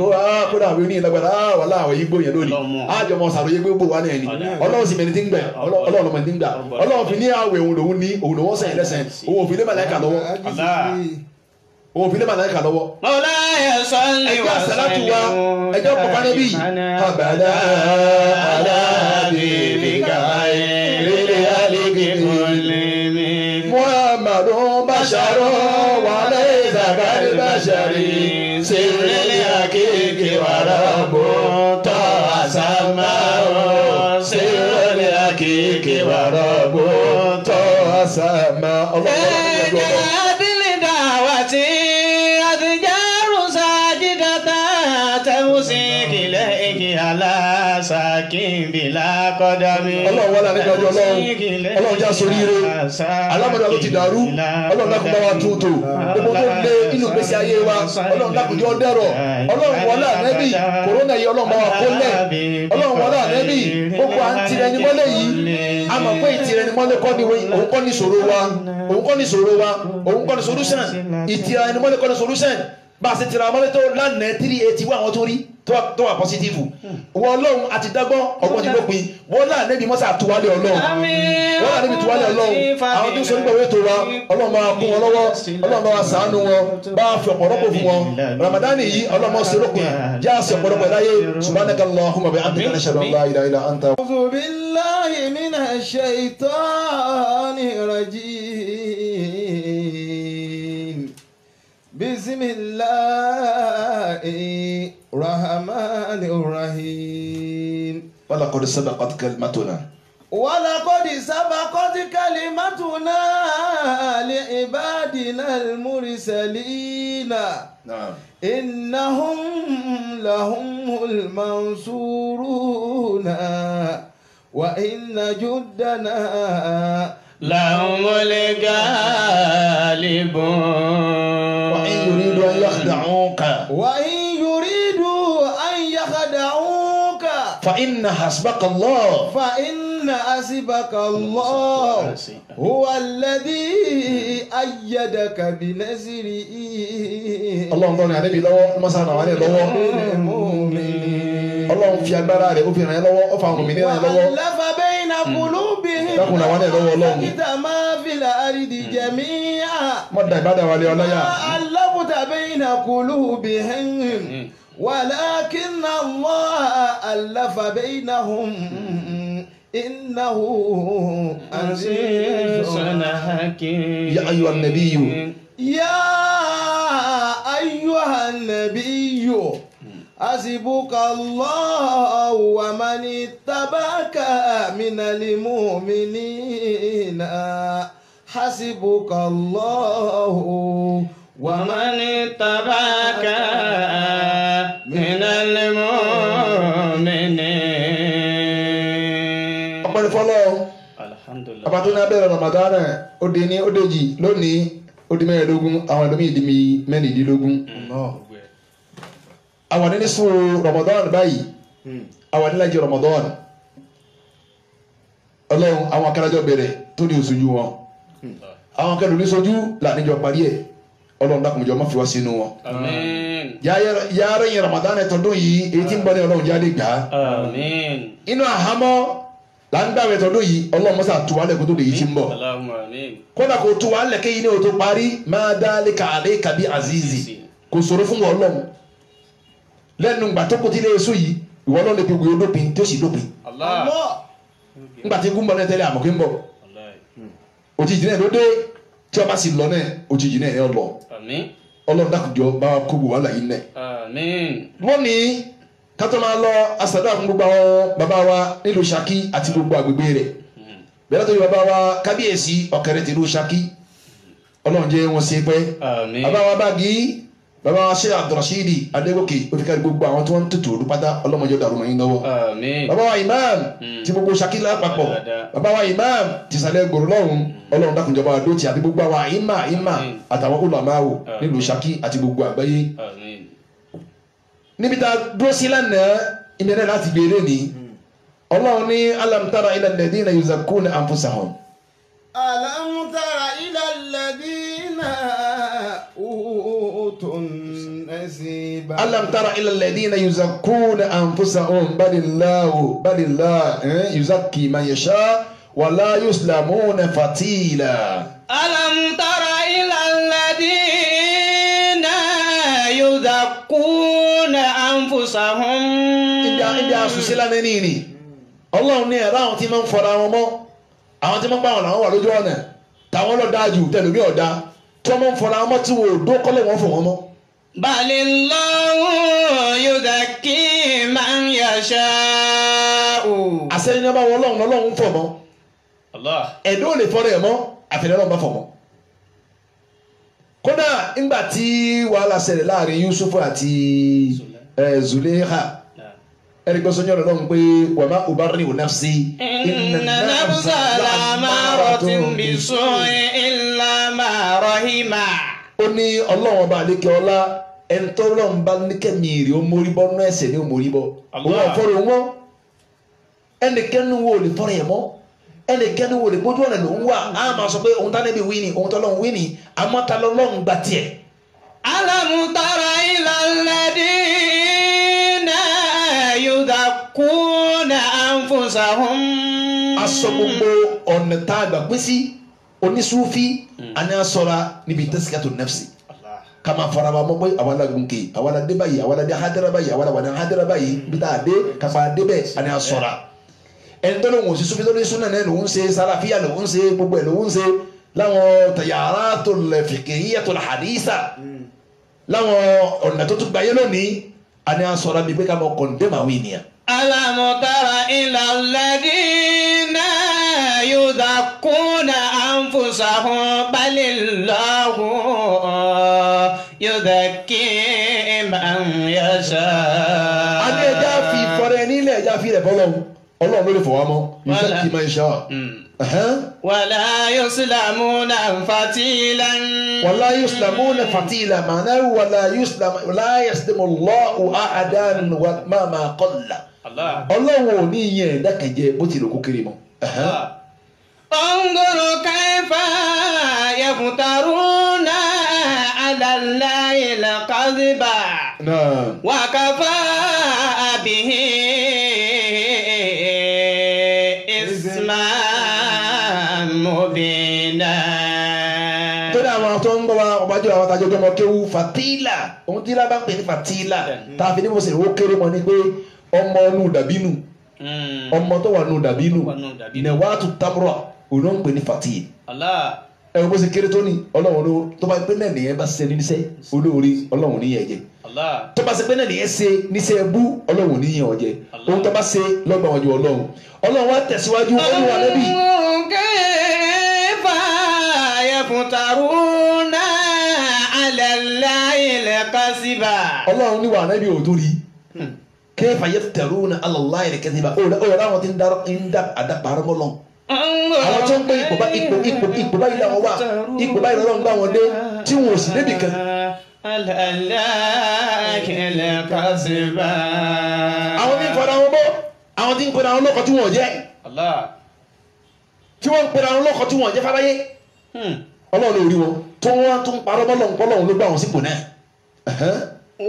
kódà àwọn oníyìí lágbára wàhálà àwọn yìí gbóyè lónìí àjọ mọ sàròyé gbogbo wa náà ni ọlọ́run sì mẹni tí ń gbẹ ọlọ́run mẹni tí ń gbà ọlọ́run fi ní àwẹ̀ òun lòun sẹ́yìn lẹ́sẹ̀ òun òfin lé màláíkà lọ́wọ́ òun fi lé màláíkà lọ́wọ́. Mawlaya salli wa sallim ẹjọ́ pọ̀pá níbí àbàdà alábìbí kàáyé rere alẹ́ kékeré. بشر وليس كالبشر سر الحقيق ورب سماه سر الحقيق ورب سماه Sakin bila kodami. Ọlọ́run wọlé àníkà ọjọ́ Ọlọ́run já sórí ire alámọ̀dá ló ti dàrú Ọlọ́run lákùn bá wa tuntun gbogbo tó lé inú ìgbésí ayé wa Ọlọ́run lákùn jọ dẹ̀rọ̀ Ọlọ́run wọlé ànẹ́bì kòrónà yìí Ọlọ́run bá wa kó lẹ̀ Ọlọ́run wọlé ànẹ́bì gbogbo à ń tirẹ̀ ní mọ́lẹ̀ yìí a mọ̀ pé ìtirẹ̀ ní mọ́lẹ̀ kọ́ ni òun kọ́ ni ìṣòro wa òun kọ́ ni ìṣòro wa òun kọ́ ni solution ìtirẹ̀ ní mọ́lẹ̀ kọ́ ni solution bá a ṣe tira mọ́lẹ̀ tó lánàá 380 wá àwọn tó rí tó wà positive wọ́n Ọlọ́run àti dágbọ́n ọgbọ́n ti lópin wọ́n náà níbi mọ́sá àtúwálẹ̀ Ọlọ́run wọ́n náà níbi túwálẹ̀ Ọlọ́run àwọn tó ń sọ nípa ìwé tó wa Ọlọ́run máa kún wọn lọ́wọ́ Ọlọ́run máa ṣàánú wọn bá a fi ọ̀pọ̀lọpọ̀ fún wọn Ramadan yìí Ọlọ́run máa ṣe lópin já a ṣe ọ̀pọ̀lọpọ̀ láyé subhanaka Allahumma bihamdika nashhadu an la ilaha illa anta. A'udhu billahi minash shaitanir rajim. Bismillahir rahmanir rahim. ولقد سبقت كلمتنا ولقد سبقت كلمتنا لعبادنا المرسلين نعم إنهم لهم المنصورون وإن جندنا لهم الغالبون وإن يريدوا أن يخدعوك فإن حسبك الله فإن حسبك الله هو الذي أيدك بنصره Ọlọ́run tọ́ni ànábì lọ́wọ́ mọ́sánà wà ní lọ́wọ́ Ọlọ́run fi agbára rẹ̀ ó fi ràn ẹ́ lọ́wọ́ ó fa àwọn òmìnira rẹ̀ lọ́wọ́ وألف بين قلوبهم dákun làwọn ẹ̀ lọ́wọ́ Ọlọ́run وكنت ما في الأرض جميعا mọ́dà ìbádà wà lé ọláyà ألفت بين قلوبهم ولكن الله ألف بينهم إنه عزيز حكيم يا أيها النبي يا أيها النبي حسبك الله ومن اتبعك من المؤمنين حسبك الله ومن اتبعك من المؤمنين. ọpẹ́ni fọ́lọ́run ọba tó ní abẹ́rẹ́ Ramadan ó di ní ó dèjì lónìí ó di mẹ́rẹ̀ẹ́dógún àwọn ẹlòmíì di mẹ́rìndínlógún àwọn ní sùn Ramadan báyìí àwọn nílàjì Ramadan Ọlọ́run àwọn akẹ́rẹ́jọ́ bẹ̀rẹ̀ tó ní oṣooju wọn àwọn akẹ́rẹ́ ní sojú làníjọ parí ẹ̀ Ọlọ́run dákùnjọ má fi wá sínú wọn. yàrá yẹn Ramadan tọdún yìí èyí tí ń bọ́ ní Ọlọ́run jáde gbà á inú àhámọ́ là ń gbàwé tọdún yìí Ọlọ́run mọ́sá tu wálẹ̀ kó tó lè yìí tí ń bọ̀ kódà kó tu wálẹ̀ kéyìí ní o tó parí máa dá lẹ́ka àlẹ́ kàbí azizi kò sọ̀rọ̀ fún wọn Ọlọ́run lẹ́nu gbà tó kó tí lè so yìí ìwọ Ọlọ́run lè pe wíwọ́ dópin tó sì dópin ngbà tí gúnbọ̀ náà tẹ́lẹ̀ àmọ̀kí ń bọ̀ òjijì náà ló dé tí ọba sì lọ náà òjijì náà yẹn lọ Ọlọ́run dákùjọ bá kó gbogbo wàhálà yìí nẹ. lónìí kátó máa lọ asàdúrà fún gbogbo àwọn bàbá wa nílùú Ṣakí àti gbogbo àgbègbè rẹ̀ bẹ́ẹ̀ tó yẹ bàbá wa kábíyèsí ọ̀kẹ́rẹ́ tìlú Ṣakí Ọlọ́run jẹ́ wọn ṣe pẹ́ bàbá wa Báàgì bàbá wa ṣe Abdulrasheed Adégòkè ó fi kárí gbogbo àwọn tí wọ́n ń tètè olùpátá ọlọ́mọdé dàrú mọ́ yín lọ́wọ́ bàbá wa imam ti gbogbo Ṣakí lápapọ̀ bàbá wa imam ti sàlẹ̀ gbòòrò lọ́run Ọlọ́run dákunjọba àdótì àti gbogbo àwọn ìmà àtàwọn olùmọ̀ọ́wò nílùú Ṣakí àti gbogbo àgbáyé níbi tá a dúró sí lánàá ìmẹ̀rẹ̀ láti gbèrè ní Ọlọ́run ní alam tara ila alladhina yuzakkuna anfusahum. ألم تر إلى الذين أوتوا النصيب ألم تر إلى الذين يزكون أنفسهم بل الله يزكي من يشاء ولا يسلمون فتيلا. ألم تر إلى الذين يزكون أنفسهم. ibi àṣùsílà nẹ́ni ni Ọlọ́run ní ẹ̀rọ àwọn tí máa ń fọra wọn mọ́ àwọn tí máa ń gbà wọn làwọn wà lójú ọ̀nà táwọn lọ dáa jù tẹlómi ọ̀dá tọ́mọ̀ fọlá ọmọ tí wọ́n dó kọ́lẹ̀ wọ́n fọ̀ wọ́n mọ́. balillahu yuzakki man yasha'u. àṣẹyìn náà bá wọn lọ́hùn fọ̀ mọ́. ẹ̀dọ́ lè fọ́rọ̀ ẹ̀ mọ́ àfẹ́lẹ́ lọ́hùn bá fọ̀ mọ́. kódà ńgbà tí wàhálà ṣẹlẹ̀ láàrin Yusufu àti Zuleha ẹni gbọ́sọ̀ yọ̀rọ̀ lọ́hùn pé wàmà ubarri'u nafsi inna nafsa la'ammaratun bisu'in illa ma rahima. ó ní ọlọ́run ọba àlékè ọlá ẹni tó lọ́run bá ní kẹ́mìírì ó mórí bọ́ nú ẹ̀ṣẹ̀ ní ó mórí bọ́ òun ọ̀fọ́rọ̀ wọn ẹnikẹ́ni wo lè fọ́rọ̀ ẹ̀ mọ́ ẹnikẹ́ni wo lè gbójú ọ̀nà lòún wà á máa sọ pé òun tá níbi wíìnì òun tó lọ́run wíìnì àmọ́ ta lọ́run gba tiẹ̀. alam tara ila alladina yuzakkuna anfusahum. aṣọ gbogbo ọ̀nà tá a gbà pín sí onísúfí àní asọ́ra níbi tazkiyatun nafsi kama faraba mọ́ pé àwọn alágúnkè àwọn aládé báyìí àwọn aládé hadara báyìí àwọn aládé hadara báyìí bí tá a dé kapa dé bẹ́ẹ̀ àní asọ́ra ẹni tó lóun ò sí súfí tó lé súnà náà lòun ṣe sàlàfíà lòun ṣe gbogbo ẹ̀ lòun ṣe láwọn tayaratul fiqhiyyatul haditha láwọn ọ̀nà tó tún gbáyé lónìí àní asọ́ra bí pé ká mọ kọ̀ǹdẹ́mà wí nìyà. alam tara ila alladina yuzakkuna anfusahum balillahu yuzakki man yasha. a ní ẹja fi fọrẹ nílẹ̀ ẹja fi rẹ̀ bọ́lọ̀ ọlọ́run ló lè fọwọ́ mọ́ yuzakki man yasha. wala yuslamuna fatilan. wala yuslamuna fatila ma'nahu wala yaslimu Allahu ahadan ma qalla. ọlọ́run ò ní ìyẹn ẹ̀dá kẹjẹ bó ti lò kó kéré mọ́. انظر كيف يفترون على الله الكذب وكفى به إثما مبينا. torí àwọn tó ń bọ̀ wá ọbàjọ́ àwọn tajọ́ tó mọ kéwú fatila ohun tí lábá ń pè ní fatila tá a fi ní mo sì owó kéré mọ́ ni pé ọmọ inú dàbínú ọmọ tó wà nù dàbínú nẹ̀wàátù tamura òun ń pè ní fatil. ẹ bó ṣe kéré tó ní ọlọ́run ló tó bá pé náà nìyẹn bá ṣe níṣẹ́ olóore ọlọ́run níyẹn jẹ tó bá ṣe pé náà nìyẹn ṣe níṣẹ́ bú ọlọ́run níyẹn ọjẹ ohun tó bá ṣe lọ́gbà wọn ju ọlọ́run wá tẹ̀síwájú olúwa lẹ́bí. kayfa yaftaruna ala Allahi al-kadhiba. ọlọ́run ní wà lẹ́bí ò tó rí kayfa yaftaruna ala Allahi al-kadhiba ó rà wọn ti ń dá àdàpàrọ̀ mọ́ lọ́n. àwọn tó ń pè ipò báyìí làwọn wà ipò báyìí lọ́wọ́ ń gbà wọn dé tí wọn ò sì débi kan. àwọn tí ń fọdà wọn bọ́ àwọn tí ń pera wọn lọ́kọ̀ tí wọ́n jẹ́ tí wọ́n ń pera wọn lọ́kọ̀ tí wọ́n jẹ́ fáráyé ọlọ́run ò rí wọn tó wọ́n tún parọ́ bọ́lọ́run pọ́lọ́run ló gbà wọn sípò náà.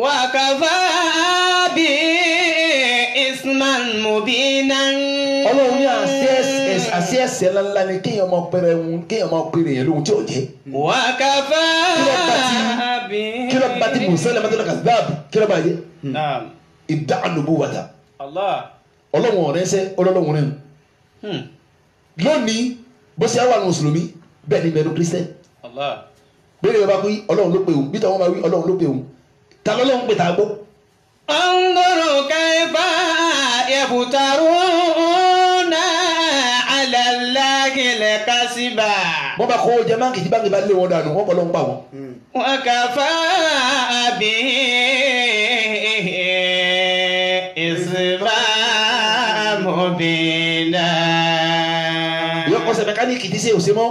wàkàfà bí isman mubinan. ọlọ́run ní àṣẹ ẹsẹ̀ ńláńlá ni kéèyàn máa pèrè yẹn lóhun tí ò jẹ́. wàkàfà bí. kí ló bá ti Musailama al-Kadhdhab kí ló bá yẹ. idda'a an-nubuwwata. ọlọ́run ọ̀rẹ́ sẹ́ ọlọ́run rẹ̀ lónìí bó ṣe àwọn mùsùlùmí bẹ́ẹ̀ ni mẹ́nu kírísítẹ́. bẹ́ẹ̀ ni bá kú ọlọ́run ló pe òun bí tàwọn máa wí ọlọ́run ló pe òun ta lọ́lọ́run pè tá a gbọ́. انظر كيف يفترون على الله الكذب. wọ́n bá kó jẹ máàkì tí báńkì bá lé wọn dànù wọ́n bọ́ lọ́n pa wọn. وكفى به إثما مبينا. ìyá kọsẹ̀ mẹkáníìkì tí ṣe òsè mọ́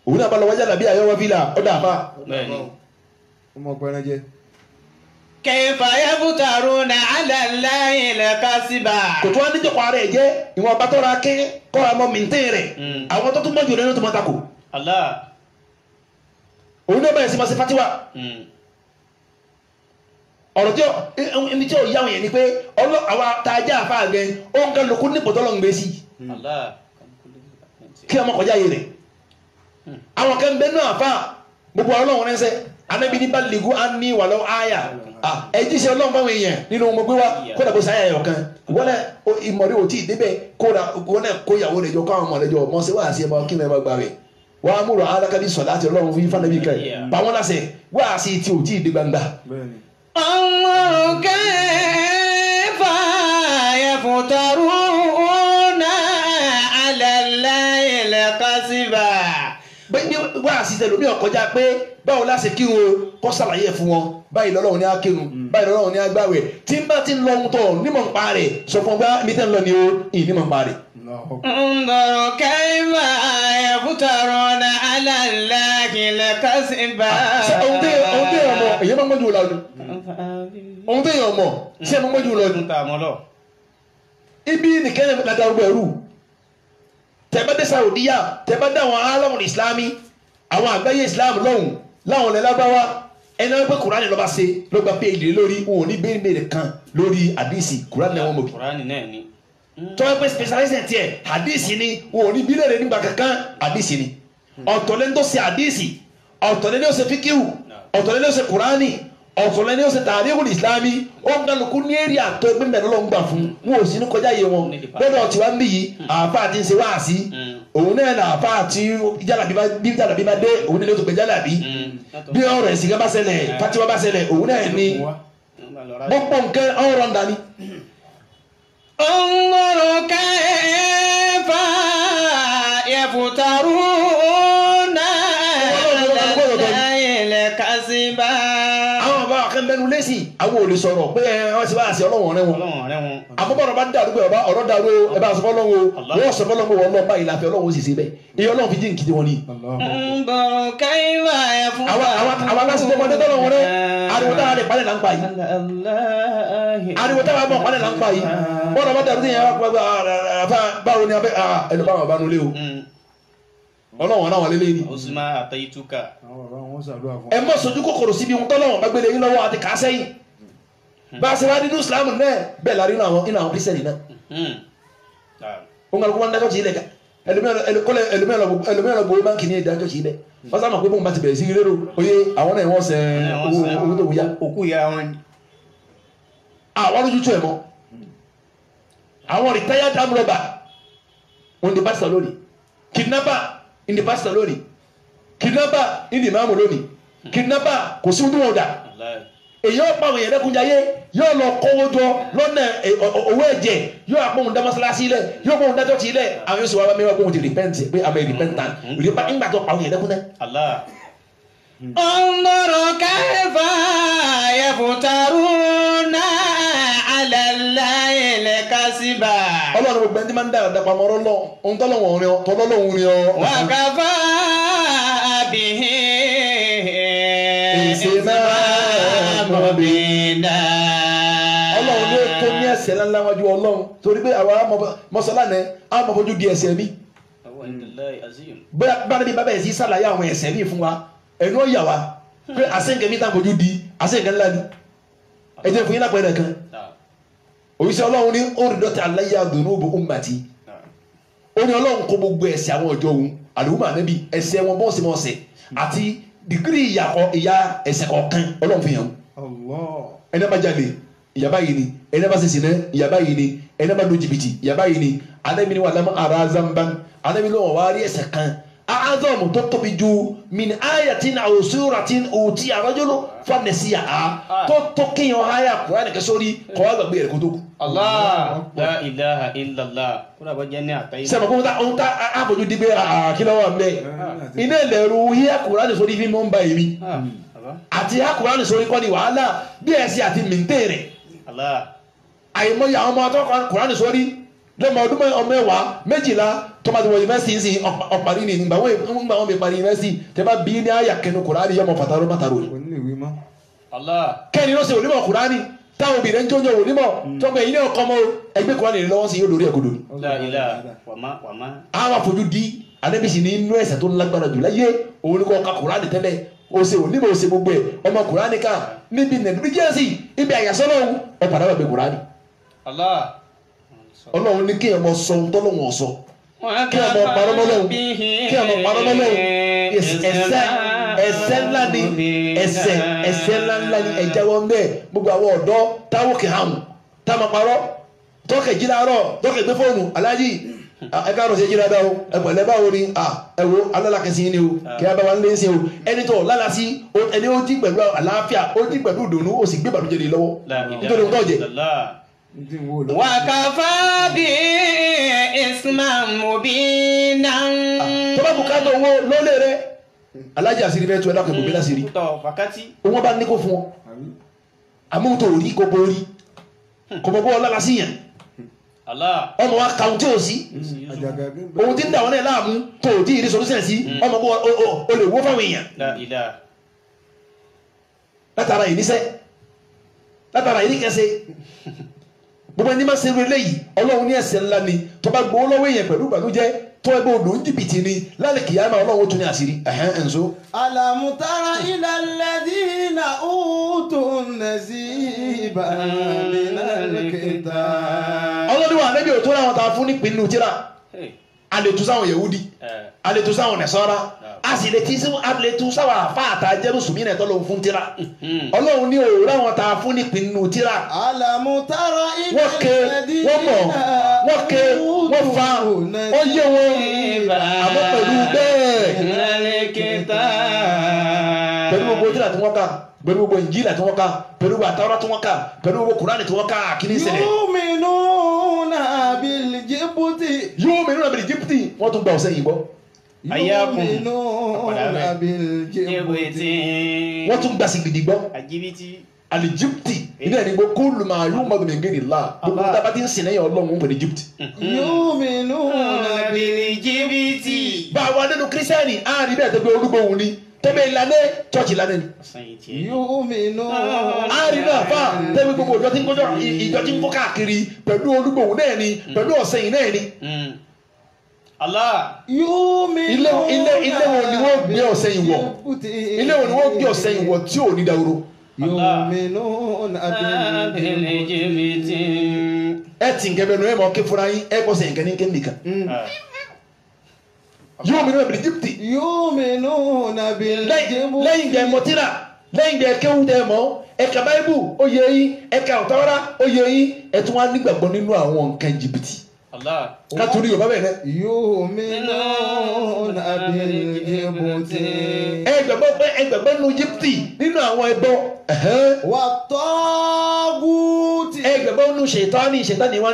òun náà bá lọ wájà làbí àyọ̀wọ́ fìlà ọ̀dà àfà. ọmọ ọgbẹ́rẹ́ jẹ́. كيف يفترون على الله الكذب. kò tó wá níjọ́ kọ́ ara ẹ̀ jẹ́ ìwọ̀n bá tọ́ra ké kọ́ àmọ́ mìntẹ́ rẹ̀ àwọn tó tún mọ́jú lẹ́nu tó máa takò. òun náà bẹ̀rẹ̀ sí máa ṣe fatiwa. ọ̀rọ̀ tí ẹni tí ò yá wọn yẹn ni pé àwọn tajà àfa àgbẹ̀ ó ń kẹ́ lókun nípò tọ́lọ́ ń gbé sí. kí ọmọ kọjá yé rẹ̀. àwọn kan bẹ náà àfa gbogbo ọlọ́run rẹ̀ ń sẹ́ anabi ní balẹ̀gù á ní wàlọ́ àyà ẹ̀jí ṣe ọlọ́run báwọn èèyàn nínú ọmọ gbé wa kó dàbò sáyà ẹ̀yọ̀ kan wọ́n ìmọ̀rí ò tí ì débẹ̀ kó ìyàwó rẹ̀ jọ káwọn ọmọ rẹ̀ jọ mọ́ sí wàá sí ẹ̀mọ́ kí ni ẹ bá gbà rẹ̀ wọ́n á múrò alákàbí sọ̀lá àti ọlọ́run fún ifá nàbí kan pa wọ́n láṣẹ wá sí tí ò tí ì dé gbangba. انظر كيف يفترون على الله الكذبا. wá sí tẹlomi ọkọjá pé báwo láṣẹ kírun kó ṣàlàyé fún wọn báyìí lọ́lọ́run ní akírun báyìí lọ́lọ́run ní agbáwẹ̀ tí n bá ti ń lọ ohun tó nímọ̀ ń pa rẹ̀ sọ fún ọgbà mi tẹ́ ń lọ ni o ìnímọ̀ ń pa rẹ̀. انظر كيف يفترون على الله الكذبا. ohun tẹ́ ọmọ èyí máa ń gbọ́dọ̀ lọ ni ohun tẹ́ ọmọ ṣé ẹ máa ń gbọ́dọ̀ lọ ni. ibi nìkan ní láti arúgbó ẹrú tẹ́bá dé Saudiya tẹ́bá dé àwọn aláwọ̀ ìsìlámì àwọn àgbáyé ìsìlámù lọ́hùn láwọn ọ̀lẹ́ lábáwá ẹni wọ́n pẹ́ kùránì lọ́ba ṣe ló gba pé ìdílé lórí wọn ò ní bẹ́ẹ̀ kan lórí àdìsí kùránì náà wọ́n mọ̀ kí. kùránì náà ni. tọ́wọ́ pé specialization tiẹ̀ àdìsí ni wọn ò ní bílẹ̀ rẹ̀ nígbà kankan àdìsí ni ọ̀tọ̀lẹ́ni tó ṣe àdìsí ọ̀tọ̀lẹ́ni tó ṣe fíkíwù ọ̀tọ̀lẹ́ni tó ṣe kùránì ọ̀tọ̀lẹ́ni tó ṣe tàríkùl ìsìlámì ó ń kálukú ní èrè àtọ́ ẹgbẹ́ mẹ́rin ló ń gbà fún wọn ò sí ní kọjá yé wọn lọ́dọ̀ tí wọ́n ń bí yìí àáfà àti ń ṣe wáàsí òun náà là àáfà àti jálàbí bá dé òun náà ló tó gbé jálàbí bí ọ̀rọ̀ ẹ̀sìn kan bá ṣẹlẹ̀ fatiwa bá ṣẹlẹ̀ òun náà ní gbogbo nǹkan ọ̀rọ̀ ń dání. انظر كيف يفترون على الله الكذبا. àwọn bàbá akẹ́mbẹ́nu lẹ́sìn àwọn ò lè sọ̀rọ̀ pé wọ́n ti bá àṣẹ ọlọ́wọ̀n rẹ̀ wọn àkọ́bọ̀rọ̀ bá dàrú pé ọ̀rọ̀ dàrú ẹ bá sọ fọ́lọ́wọ́ wọ́n sọ fọ́lọ́wọ́ wọn lọ́ọ́ báyìí láfẹ́ ọlọ́wọ́ sì ṣe bẹ́ẹ̀ iye ọlọ́run fi dín kìdí wọn ni. انظر كيف يفترون. àwọn aláṣẹ tó mọdé tọ́lọ̀ wọn rẹ ariwo táwa lè palẹ̀ là ń pa yìí ariwo táwa mọ̀ palẹ̀ là ń pa yìí bọ́ọ̀rọ̀ bá dàrú sí yẹn báwo ni abẹ́ ẹnu bá wọn bá nulẹ̀ o ọlọ́wọ́n náà wà lélẹ́ ni. osùnmá àtẹ̀yìntúkà. ẹ mọ̀ sojú kòkòrò síbi ohun tọ́lọ́wọ́n bá gbélé yín lọ́wọ́ àti kàá sẹ́yìn bá a ṣe wá nínú Islam náà bẹ́ẹ̀ la rí inú àwọn Kírísítẹ́nì náà. ó ń gbàgbọ́ wọn dájọ́ sí ilẹ̀ ká ẹlòmíràn lọ gbowó báńkì ní ìdájọ́ sí ilẹ̀ wọ́n sábà pé bóun bá ti bẹ̀rẹ̀ sí ilé ro oyè àwọn náà wọ́n sẹ owó tó wúyá. òkú ya wọn. àwọn olójútó ẹ̀ mọ́ àwọn retired arm robber on the pastor lónìí kidnapper in the pastor lónìí kidnapper in the imam lónìí kidnapper kò sí ohun tó wọ́n dà èyí ó pa àwọn èèyàn lẹ́kùnjayé yóò lọ kówó jọ lọ́nà owó ẹ̀jẹ̀ yóò àpòhùn dámọ́sálásí lẹ̀ yóò pòhùn dájọ́ ti lẹ̀ àwọn yóò sọ wá mẹ́wàá pòhùn ti repent pé àmọ́ repentant nígbà tó pa àwọn èèyàn lẹ́kùn náà. انظر كيف يفترون على الله الكذبا. ọlọ́run gbogbo ẹni tí máa ń dára dàpọ̀ àmọ́ ọlọ́run ohun tọ́lọ́wọ̀n rin ọ tọ́lọ́lọ́hún rin ọ. وكفى به إثما مبينا. ọlọ́run ló tó ní ẹ̀ṣẹ̀ ńlá wájú ọlọ́run torí pé àwa mọ́sálà náà á mọ̀ fojú di ẹ̀ṣẹ̀ mi. bóyá bá níbi bábẹ́ yẹn sí sàlàyé àwọn ẹ̀ṣẹ̀ mi fún wa ẹnu ó yà wá pé àṣẹǹkẹ́ mi tá fojú di àṣẹǹkẹ́ ńlá ni ẹ jẹ́ fún yín lápẹ̀rẹ̀ kan òyìṣẹ́ ọlọ́run ní orídọ́tà aláyé àdùnnúbù ummati ó ní ọlọ́run kó gbogbo ẹ̀ṣẹ̀ àwọn ọjọ́ òun àdúgbò ànábì ẹ̀ṣẹ̀ wọn bọ́ọ̀sì mọ́ọ̀sẹ̀ àti dìgírì ìyá ẹ̀ṣẹ̀ kọ̀ọ̀kan ọlọ́run fi hàn ẹni bá jalè ìyà báyìí ni ẹni bá ṣe ṣìnà ìyà báyìí ni ẹni bá lu jìbìtì ìyà báyìí ni ànábì ni wà lámú ara zamban ànábì ló wọ́n wá rí ẹ̀ṣẹ̀ kan aadọ́mù tó tóbi ju min ayatin aw suratin òtí àrọ́jọ́lọ́ fọ́nẹ̀síyà á tó kéèyàn háyà kúránì kẹsórí kọ́ wá gbàgbé rẹ̀ kó tó kú. Allah la ilaha illallah kúrò bọ́ jẹ́ ní àtẹ́yìn. sẹ́mi kó ohun tá àbójú di pé àkílọ́wọ́ ń bẹ́ iná ìlẹ̀rú híyà kúránì sórí fí mọ́ ń bá èmi àti híyà kúránì sórí kọ́ ni wàhálà bí ẹ̀sìn àti mìntẹ́ rẹ̀ àìmọye àwọn ọmọ atọ́kọ̀ kúránì sórí lọ́mọ ọdún ọmọ ẹwà méjìlá tọ́mọdé wọ yunifásitì sí ọ̀parí ni nígbà wọn bẹ parí yunifásitì tẹ́ bá bí ní àyà kẹnu kùránì yọmọ fàtàrọ mátàrọ rẹ. kẹ́ni ló ṣe onímọ̀ kùránì táwọn obìnrin ń jọjọ onímọ̀ tọ́gbà èyí ní ọkọ mọ́ ẹgbẹ́ kùránì rẹ lọ́wọ́ sí yóò lórí ẹ̀kọ́ lórí. àwọn àfojú di alẹ́bíṣì ní inú ẹ̀ṣẹ̀ tó lágbára jù láyé òun ni kò ka kùránì tẹ́lẹ̀ o ṣe onímọ̀ o ṣe gbogbo ẹ̀ ọmọ kùránì ká níbi nẹ̀gbẹ́jẹ́sì ibi àyàsọ́lọ́hún ọ̀padà wà gbé kùránì. Ọlọ́run ní kí ẹ mọ sọ ohun tọ́lọ́wọ̀n ọ̀sọ́ kí ẹ mọ parọ́mọ́lọ́hún kí ẹ mọ parọ́mọ́lọ́hún ẹ̀ṣẹ̀ ńlá ni ẹ̀ṣẹ̀ ńlá ni ẹ̀jẹ̀ wọn bẹ́ẹ̀ gbogbo àwọn ọ̀dọ́ táwọn kì í hàn táwọn parọ́ tọ́kẹ̀ jí láàárọ̀ tọ́kẹ̀ gbé fóònù aláàjì ẹ káàrọ̀ sí ẹjí dáadáa o ẹ pẹ̀lẹ́ báwo ni ẹ wo alálàkẹ́sí ni o kí ẹ bá wa ń lé sí o ẹni tó lálàsí ẹni ó jí pẹ̀lú àlàáfíà ó jí pẹ̀lú ìdùnnú ó sì gbé ìbànújẹ́ lé lọ́wọ́ nítorí ohun tó jẹ. وكفى بإثما مبينا. tó bá bùkátà owó lólè rẹ alájà àṣírí fẹ́ tu ẹ dákẹ́ bòbí láṣírí owó bá ní kó fún ọ àmọ́ tó rí kó borí kò bọ́ bọ́ lálàsí yẹn ọmọ wa kàún tí o sí ohun tí ń dà wọn náà láàmú tó o tí ì rí solúsẹ̀ sí ọmọ bọ́ o lè wó fáwọn èèyàn látara ìníṣẹ́ látara ìníkẹsẹ̀ gbogbo ẹni máa ṣe eré léyìí ọlọ́run ní ẹ̀ṣẹ̀ ńlá ni tó bá gbowó lọ́wọ́ èèyàn pẹ̀lú ìbànújẹ́ tó ẹgbẹ́ odò ń jìbìtì ni lálẹ́ kìyàmá ọlọ́run tún ní àṣírí ẹ̀ǹso. ألم تر إلى الذين أوتوا النصيب من الكتاب. ọlọ́run wà níbi òtún láwọn tá a fún nípìnlẹ̀ tíra a lè tún sáwọn Yahudi a lè tún sáwọn Nasara a sì lè tún sáwọn àfáàtà jẹ́rùsùmí náà tọ́lọ́run fún tíra ọlọ́run ní òwúrọ̀ àwọn tá a fún nípìnlẹ̀ tíra ألم تر إلى wọ́n ké wọ́n mọ̀ wọ́n ké wọ́n fa wọ́n yé wọn àmọ́ pẹ̀lú bẹ́ẹ̀ pẹ̀lú gbogbo tíra tí wọ́n kà pẹ̀lú gbogbo Ìnjílà tí wọ́n kà pẹ̀lú gbogbo Àtàwọ́rà tí wọ́n kà pẹ̀lú gbogbo Kùránì tí wọ́n kà kí ni ṣẹlẹ̀. يؤمنون بالجبت يؤمنون بالجبت wọ́n tún gba ọ̀sẹ̀ yìí gbọ́. يؤمنون بالجبت wọ́n tún gba sìgìdì gbọ́. alijibti ilé ẹni gbọ́ kúlù máa yóò mọ̀ gbẹ̀ngẹ̀ ní la gbogbo dábà tí ń sìn lẹ́yìn Ọlọ́run pẹ̀lú Egypt. يؤمنون بالجبت. báwa nínú kírísítẹ́nì á rí bẹ́ẹ̀ tó gbé olúgbòhùn ni tẹ́bẹ̀ ìlànà chọ́ọ̀chì lánàá ni. يؤمنون á rí náà fà tẹ́bẹ̀ gbogbo ìjọ tí ń kọjọ́ ìjọ tí ń kọ́ káàkiri pẹ̀lú olúgbòhùn náà ni pẹ̀lú ọ̀sẹ̀ yìí náà ni. ilé wo ni wọ́n gbé ọ̀sẹ̀ yìí wọ̀ ilé wo ni wọ́n gbé ọ̀sẹ̀ yìí wọ̀ tí ò ní dahoro. يؤمنون بالجبت. ẹ ti nkẹ bẹ nu ẹ mọ ké fúnra yín ẹ kọ sẹ nkẹ ní nkẹ nìkan. يؤمنون بالجبت. يؤمنون بالجبت. lẹ́yìn gbẹ mọtira lẹ́yìn gbẹ kéwù dẹ mọ ẹ ka báyìbù ó yẹ yín ẹ ka Àtàwọ́rà ó yẹ yín ẹ tún wá nígbàgbọ́ nínú àwọn nǹkan jìbìtì. kátólì Yorùbá bẹ́ẹ̀ dẹ. يؤمنون بالجبت. ẹ gbàgbọ́ nínú jìbìtì nínú àwọn ẹbọ. والطاغوت. ẹ gbàgbọ́ nínú ṣètánì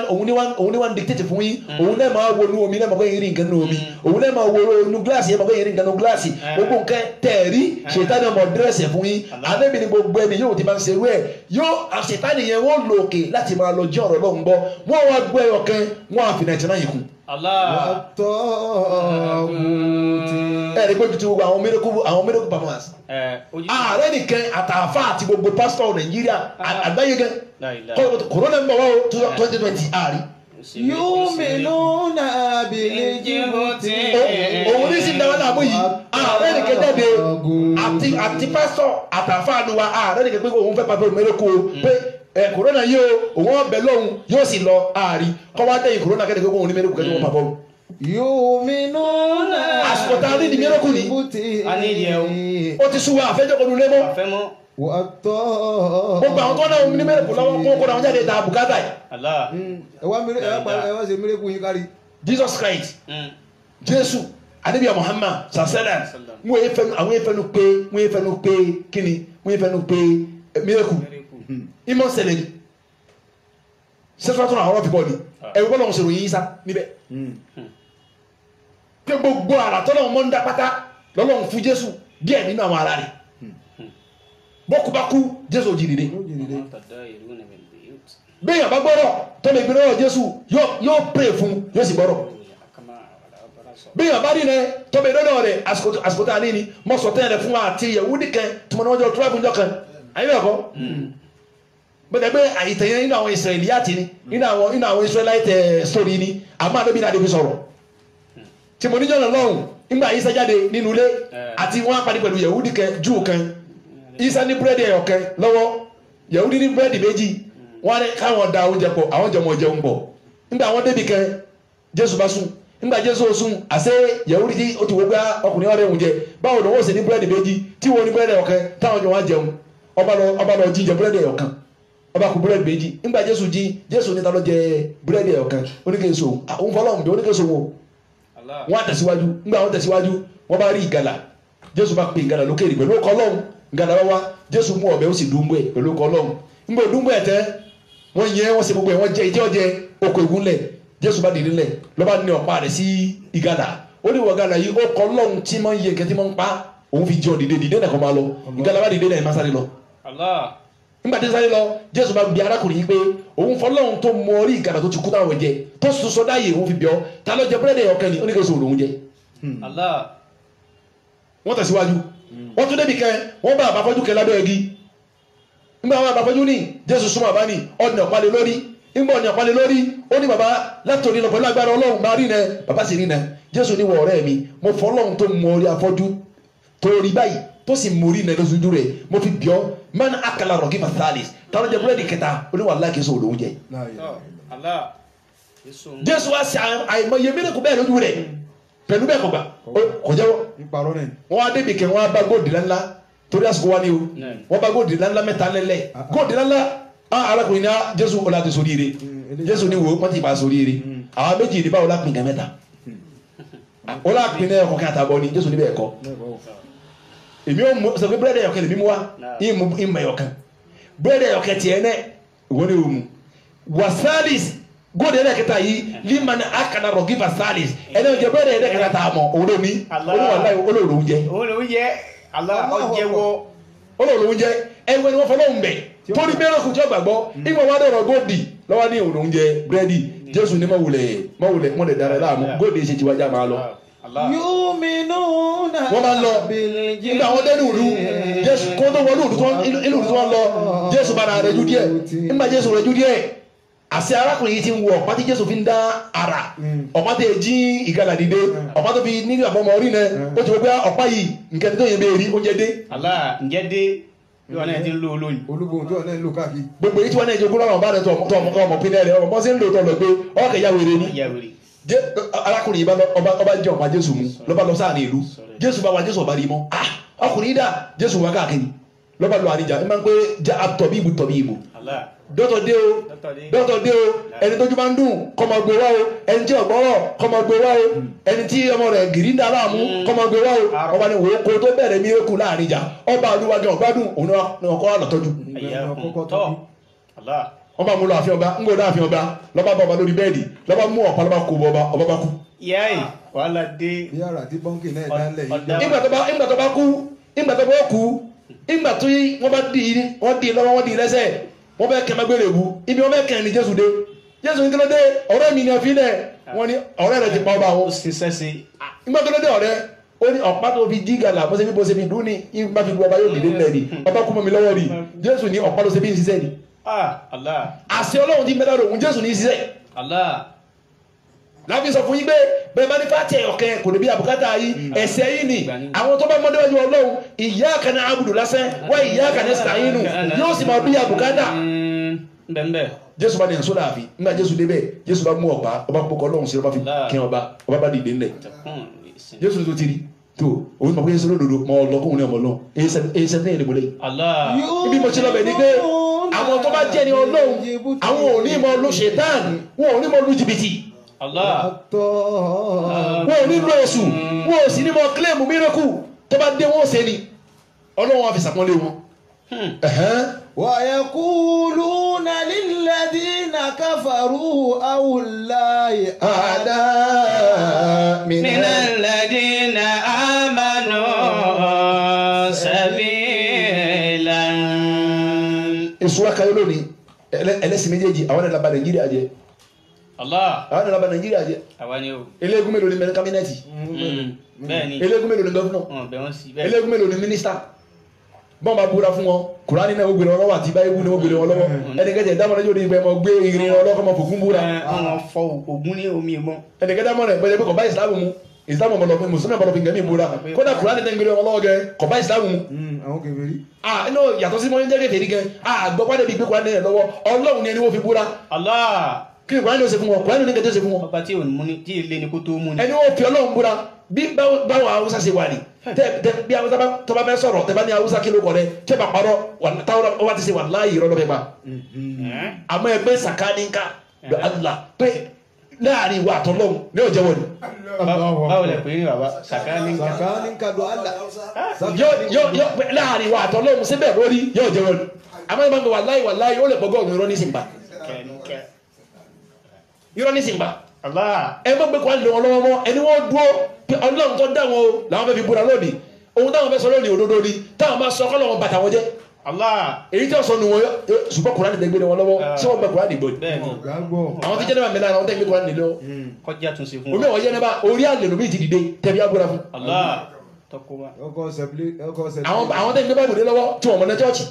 òun ni wọ́n dictate fún yín òun náà máa wo inú omi náà máa gbé yín nǹkan nínú omi òun náà máa wo inú gíláàsì yẹn máa gbé yín nǹkan nínú gíláàsì gbogbo nǹkan tẹ̀rí ṣètánì ọmọ dírẹ́sì fún yín àdébí ni gbogbo ẹni yóò ti máa ń ṣerú ẹ̀ yóò ṣètánì yẹn wọ́n lò òkè láti máa lọ jí ọ̀rọ̀ lọ́hùn gbọ́ wọ́n wá gbọ́ ẹyọ kan wọ́n á fi 99 yìí kù. والطاغوت. ẹ̀rí pé tuntun gbogbo àwọn miracle performance. ààrẹ nìkan àtàfà àti gbogbo pásítọ̀ Nàìjíríà àgbáyé gan corona ń bọ̀ wá o 2020 àárí. يؤمنون بالجبت. òun ní sí dáwọ́ náà bó yìí ààrẹ nìkan jáde àti pásítọ̀ àtàfà àdúrà ààrẹ nìkan pé òun fẹ́ pàpẹ́ miracle o pé corona yìí o òun ọbẹ̀ lọ́hùn yóò sì lọ àárí kọ́ wá dẹ́yìn corona kẹ́ni pé òun ní miracle kẹ́ni wọ́n pàpọ̀. يؤمنون àsìkò tá a ní di miracle ni ó ti sún wa àfẹ́jọ́ kọ́nu lé mọ́. والطاغوت. gbogbo àwọn tó náà ní miracle lọ́wọ́ kó kó náà jáde ta bùkátà yìí. ẹ wá ṣe miracle yín kárí. Jesus Christ Jésù anabiya Muhammad sallam àwọn efẹnu pé kíni wọ́n efẹnu pé miracle ìmọ̀ ṣẹlẹ̀ ni sẹ́tọ́ tó náà ọ̀rọ̀ fìbọ̀ ni ẹ̀rù bọ́lá wọn ṣèrò yín sá níbẹ̀ pé gbogbo ara tọ́lọ̀ wọn ń dá pátá lọ́lọ́run fún Jésù díẹ̀ nínú àwọn ara rẹ̀ bọ́kúbákú Jésù òjì nìde bẹ́ẹ̀ yàn bá gbọ́rọ̀ tọ́lọ̀ ìgbìnrin ọ̀rọ̀ Jésù yóò pray fún yóò sì gbọ́rọ̀ bẹ́ẹ̀ yàn bá rí rẹ̀ tọ́lọ̀ ìdọ́dọ̀ rẹ̀ àsìkò tá a ní ni mọ́sọ̀tẹ́ rẹ̀ fún wa àti Yahudi kan tí mo ní wọ́n jọ tíráfù ńjọ kan ayé ẹ̀kọ́ bẹ́ẹ̀ pé àyìtẹ̀yẹ nínú àwọn Israeliyati ni nínú àwọn Israelite story ni àmọ́ àdébí náà débi sọ̀rọ̀ tí mo níjọ́ náà lọ́hùn nígbà Isa jáde nínú ilé àti wọ́n á pàdé pẹ̀lú Yahudi kan Júù kan Isa ní búrẹ́dì ẹ̀yọ̀ kan lọ́wọ́ Yahudi ní búrẹ́dì méjì wọ́n á káwọn da oúnjẹ pọ̀ àwọn jọmọ jẹun pọ̀ nígbà àwọn débi kan Jésù bá sùn nígbà Jésù sùn àṣẹ Yahudi tí ó ti wọ́n gbá ọkùnrin ọ̀rẹ́ oúnjẹ báwo ló wọ́n ṣe ní búrẹ́dì méjì tí wọ́n ní búrẹ́dì ẹ̀yọ̀ kan táwọn jọ wá jẹun ọba lọ jíjẹ búrẹ́dì ẹ̀yọ̀ kan ọba kú búrẹ́dì méjì nígbà Jésù ní ta ló jẹ búrẹ́dì ọ̀kan oníkèso òun fọlọ́hún bí oníkèso wọn wọn àtẹ̀síwájú nígbà wọn tẹ̀síwájú wọn bá rí ìgalà Jésù bá pe ìgalà lókèrè pẹ̀lú ọkọ̀ Ọlọ́run ìgalà wá wá Jésù mú ọ̀bẹ ó sì dùnbọ̀ ẹ̀ pẹ̀lú ọkọ̀ Ọlọ́run nígbà òdùnbọ̀ ẹ̀ tẹ́ wọ́n yẹ wọ́n ṣe gbogbo ẹ̀ wọ́n jẹ ìjẹ́ ọjẹ́ oko ìgúnlẹ̀ Jésù bá dìde lẹ̀ lọ́ba ní ọ̀pá rẹ̀ sí ìgalà ó ní wọ̀gálà yìí ó kọ́ Ọlọ́run tí máa ń yẹ kẹ́tí máa ń pa òun fi jọ dìde náà kọ́ máa lọ ìgalà bá dìde náà má sáré lọ. nígbà tí sáré lọ Jésù bá bi arákùnrin yìí pé òun fọlọ́run tó mọ orí ìgalà tó ti kú táwọn jẹ tó sọ dáyé òun fi bíọ́ ta ló jẹ búrẹ́dì ọ̀kan ni oníkèso òun jẹ. wọ́n tẹ̀síwájú wọ́n tún débi kẹ́ wọ́n bá àbáfọ́jú kẹ́ lábẹ́ igi nígbà wọn àbáfọ́jú ní Jésù súnmọ́ àbá ní ọ̀nà ọ̀pálẹ̀ lórí nígbà ọ̀nà ọ̀pálẹ̀ lórí ó ní bàbá látòrí lọ pẹ̀lú agbára Ọlọ́run bá rí nẹ bàbá sì rí nẹ Jésù ní wọ ọ̀rẹ́ mi mo fọ Ọlọ́run tó mọ orí afọ́jú tó rí báyìí tó sì mórí nẹ lóṣooṣù rẹ mo fi bíọ́ man akala rọ̀gí fathalis táwọn jẹ búrẹ́dì kẹta oníwàlá kìí sọ òdòwò jẹ. Jésù wá sí àìmọye mílíkù bẹ́ẹ̀ lójú rẹ̀ pẹ̀lú bẹ́ẹ̀ kọ̀gbà kò jẹ́wọ́ wọ́n á débi kẹ́ wọ́n á bá góòdì ńlá torí àsìkò wa ni o wọ́n bá góòdì ńlá mẹ́ta lẹ́lẹ̀ góòdì ńlá arákùnrin ní Jésù ọ̀la ti sórí ire Jésù ní wo wọ́n ti bá sórí ire àwọn méjì ní báwo lápin nǹkan mẹ́ta ó lápin náà ọkọ̀ àtàbọ̀ ni Jésù níbẹ̀ ẹ̀kọ́ èmi ò mú sọ pé búrẹ́dì ẹ̀yọ̀kẹ́ lè mímú wa ìmọ̀ ẹ̀yọ̀kan búrẹ́dì ẹ̀yọ̀kẹ́ tiẹ̀ náà ìwọ ni o mu wasalis góòdì ẹ̀dẹ̀kẹta yìí limani akana rọ̀gí vasalis ẹni ọjọ́ búrẹ́dì ẹ̀dẹ̀kẹta tà mọ̀ òun lómi olóòrò oúnjẹ olóòrò ẹgbẹ́ ni wọ́n fọlọ́hún bẹ̀ torí bẹ́ẹ̀rẹ̀ kùjọ́ gbàgbọ́ ìgbà wà dọ̀rọ̀ góòdì lọ́wọ́ ní òun oúnjẹ búrẹ́dì Jésù ní mọ̀wulẹ̀ mọ̀lẹ̀ dára láàmú góòdì ṣe tiwájà máa lọ. wọ́n máa ń lọ nígbà wọn dé ní ìlú Jésù kó tó wọlé ìlú tí wọ́n lọ Jésù bára rẹ̀ jú díẹ̀ nígbà Jésù rẹ̀ jú díẹ̀ àṣẹ arákùnrin yìí ti ń wọ ọ̀pá tí Jésù fi ń dá ara ọ̀pá tó jí ìgalà dìde ọ̀pá tó fi nígbà àbọ̀mọ̀ orí náà ó ti wọ́n pé ọ̀pá yìí nǹkan tó yẹn bẹ́ẹ̀ rí oúnjẹ dé. ǹjẹ́ dé yóò náà ti ń lo olóyìn. olúgbòhùn tí wọn náà ń lò káàkiri. gbogbo èyí tí wọn náà jogún lọ́wọ́ bá rẹ tó ọmọ pinnu rẹ ọmọ sí ń lò tó lọ pé ọkẹ ya wèrè ni. arákùnrin yìí ọba jẹ ọ̀pá Jésù mu lọ́ba lọ sáà ní ìlú Jésù bá wa Jésù ọba rí mọ́ ọkùnrin dà Jésù wá káàkiri lọ́ba lọ àríjà ẹ máa ń pé tọ̀bí ìbò dọ́tọ̀ dé o ẹni tójú máa ń dùn kó máa gbé wá o ẹni tí ọ̀gbọ́rọ̀ kó máa gbé wá o ẹni tí ọmọ rẹ̀ gìrì ń da láàmú kó máa gbé wá o ọba ni wò ó kó tó bẹ̀rẹ̀ mí kú láàrin ìjà ọba olúwàjọ ọgbádùn òun náà kọ́ àlọ́tọ́jú. wọ́n bá mú lọ àfihàn ọba ń gbọ́dọ̀ àfihàn ọba lọ́ba bá ọba lórí bẹ́ẹ̀dì lọ́ba mú ọ̀pá lọ́ba kó ọba bá kú. wàhálà dé. yàrá tí bọ́ǹkì náà dánlẹ̀ yìí. ìgbà tó bá kú ìgbà tí wọ́n bá di lọ́wọ́ wọ́n di lẹ́sẹ̀ wọ́n bẹ kẹmẹ gbére bu ibi wọ́n bẹ kẹ ní Jésù dé Jésù ní kílódé ọ̀rẹ́ mi ní ọfí lẹ wọ́n ní ọ̀rẹ́ rẹ̀ ti pa ọba wọn. nígbà kílódé ọ̀rẹ́ ó ní ọ̀pá tó fi dígàlà bó ṣe fi dún ní ìgbà fi du ọba yóò dìde nílẹ̀ ni ọba kú mọ́ mi lọ́wọ́ rí Jésù ní ọ̀pá ló ṣe bí ń ṣiṣẹ́ ni. àṣẹ Ọlọ́run ti mẹ́ta rògùn Jésù ní ṣiṣẹ́. láfi sọ fún yín pé bẹ́ẹ̀ bá ní fàtí ọ̀kẹ́ kò lè bí àbùkátà yìí ẹ̀ṣẹ̀ yìí ni àwọn tó bá mọ́déwájú Ọlọ́run iyyaka na'budu lásán wa iyyaka nasta'inu yóò sì máa bí àbùkátà. Jésù bá ní ẹ̀sọ́ láàfin nígbà Jésù débẹ̀ Jésù bá mú ọba pọkọ Ọlọ́run sí ọba fi kí ọba bá dìde ńlẹ̀ Jésù tó ti rí tó òun mọ̀ pé Jésù lódodo mọ ọlọ́kùnrin ní ọmọ náà èyí sẹ́ni ìlú bọ́lẹ̀ ibi mo ti lọ bẹ̀ ni pé àwọn tó bá jẹ́ ni Ọlọ́run àwọn ò ní mọ lu ṣètán wọn ò ní mọ lu jìbìtì wọn ò ní lo èṣù wọn ò sì ní mọ kílẹ̀mù mírẹ́kù tó bá dé wọn ò ṣe ni Ọlọ́run wa fi sàpọ́nlé wọn. ويقولون للذين كفروا أولاء أهدى من الذين آمنوا سبيلا. èso wa kayọ lónìí ẹlẹ́sìn méjèèjì àwọn ẹ̀dá ba Nàìjíríà jẹ́. àwọn ẹ̀dá ba Nàìjíríà jẹ́. eléégún mélòó ni mẹ́rin kábínẹ́ẹ̀tì. eléégún mélòó ni gọ́fúnà. eléégún mélòó ni mínísítà. bọ́n bá búra fún wọn Kùránì náà ó gbèrè wọn lọ́wọ́ àti báyìí ní ó gbèrè wọn lọ́wọ́ ẹnìkẹ́jẹ̀ dámọ̀rẹ́ yóò ní ìgbẹ́ mọ́ gbé irin ọlọ́kọ́ mọ́ fògún búra. àwọn fọ ògún ní omi mọ́. ẹnìkẹ́ dámọ̀rẹ́ pẹ̀lú pé kọ̀bá ìsìlámù mu ìsìlámù ọmọlọ́fẹ́ mùsùlùmí ọmọlọ́fẹ́ gẹ̀mí búra kódà Kùránì tẹ́ ń gbèrè wọn lọ́wọ́ gẹ kọ̀bá ìsìlámù mu. àwọn kèfèrí. inú yàtọ̀ sí mọ́ jẹ́ kèfèrí gẹ gbọ́pàdé bíi gbé Kùránì náà lọ́wọ́ Ọlọ́run ni ẹni wọ́n fi búra. kí ni Kùránì ló ṣe fún wọn Kùránì ní kẹ́tẹ́ ṣe fún wọn. ọba tí ilé ni kó tó mú ni. ẹni wọ́n fi Ọlọ́run búra bí báwọn Haúsá ṣe wà ní tẹ bí àwọn tọba bẹ sọ̀rọ̀ tẹ bá ní Haúsá kí ló kọ dẹ tẹ bá parọ́ táwọn ọba ti ṣe wàláhì irọ́ lọ́bẹ̀ gbà àmọ́ ẹgbẹ́ sàkáníkà Allah pé láàrin ìwà àtọ́lọ́hún ní òjẹ́ wọ̀nyí. báwo lẹ pè é ní bàbá sàkáníkà do Allah. yóò láàrin ìwà àtọ́lọ́hún síbẹ̀ lórí yóò jẹ́ wọ̀nyí àmọ́ ìbá mi wàláhì ó lè pọ̀ gọ́ọ̀nù irọ́ ní sìnbà irọ́ ní sìnbà ẹ má gbé kwalẹ̀ wọn lọ́wọ́ mọ́ ẹni wọ́n dúró pé Ọlọ́run tó dá wọn o làwọn fẹ́ fi búra lónìí ohun táwọn fẹ́ sọ lónìí òdodo ni táwọn bá sọ kọ́ lọ́wọ́ bàtà wọn jẹ́ èyí tí wọ́n sọ nù wọn ṣùgbọ́n Kùránì tẹ́gbẹ́ wọn lọ́wọ́ tí wọ́n gbẹ Kùránì gbòdì àwọn tí jẹ́nẹ́bà mẹ́lá àwọn tẹ́gbẹ́ Kùránì lọ kọjá tún ṣe fún omi àwọn jẹ́nẹ́bà orí àlè lómi ti dìde tẹ́bí agbóra fún àwọn tẹ́gbẹ́ bá gbòdì lọ́wọ́ tí wọ́n mọ̀ ní chọ́ọ̀chì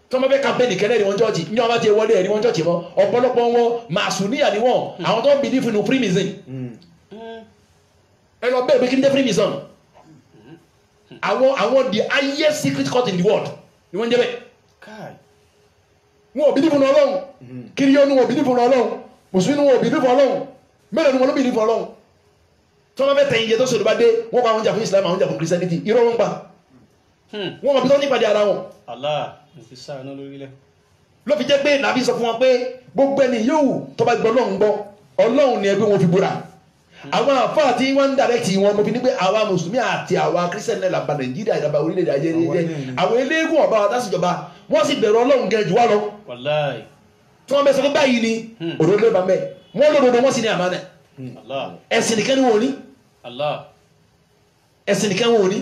tọ́mọ bẹ́ kàmpẹ́nì kẹ́lẹ́ ni wọ́n chọ́ọ̀chì ní ọmọ tí wọlé ẹ̀ ni wọ́n chọ́ọ̀chì mọ́ ọ̀pọ̀lọpọ̀ wọn màsùníyà ni wọ́n àwọn tó ń believe in freemason ẹ lọ bẹ́ẹ̀ bí kí n dé freemason àwọn the highest secret court in the world ni wọ́n jẹ́ bẹ́ẹ̀ wọn ò believe in Ọlọ́run kiriyọ́ ni wọn ò believe in Ọlọ́run mùsùlùmí ni wọn ò believe in Ọlọ́run mẹ́rin ni wọn ló believe in Ọlọ́run tọ́mọ bẹ́ tẹ̀yìn jẹ́ tó sọ̀rọ̀ bá dé wọ́n pa àwọn jà fún Islam àwọn jà fún Christianity irọ́ wọn pa wọ́n mọ̀ bí tó nípàdé ara wọn ló fi jẹ́ pé nàbí sọ fún wọn pé gbogbo ẹni yóò tó bá gbọ́ Ọlọ́run gbọ́ Ọlọ́run ni ẹgbẹ́ wọn fi búra àwọn àfáà tí wọ́n ń dàrẹ́kì wọn mo fi ní pé àwa mùsùlùmí àti àwa kírísítẹ̀nì náà làbà Nàìjíríà ìjọba orílẹ̀-èdè ajẹ́rẹ́jẹ́ àwọn eléégún ọba wa dásìjọba wọ́n sì bẹ̀rù Ọlọ́run gẹ̀ jù wá lọ tí wọ́n bẹ sọ pé báyìí ni òdodo bá mẹ́ wọ́n lòdòdó wọ́n sì ní àmánà ẹ̀sìn nìkan ni wọ́n ní ẹ̀sìn nìkan wọ́n ní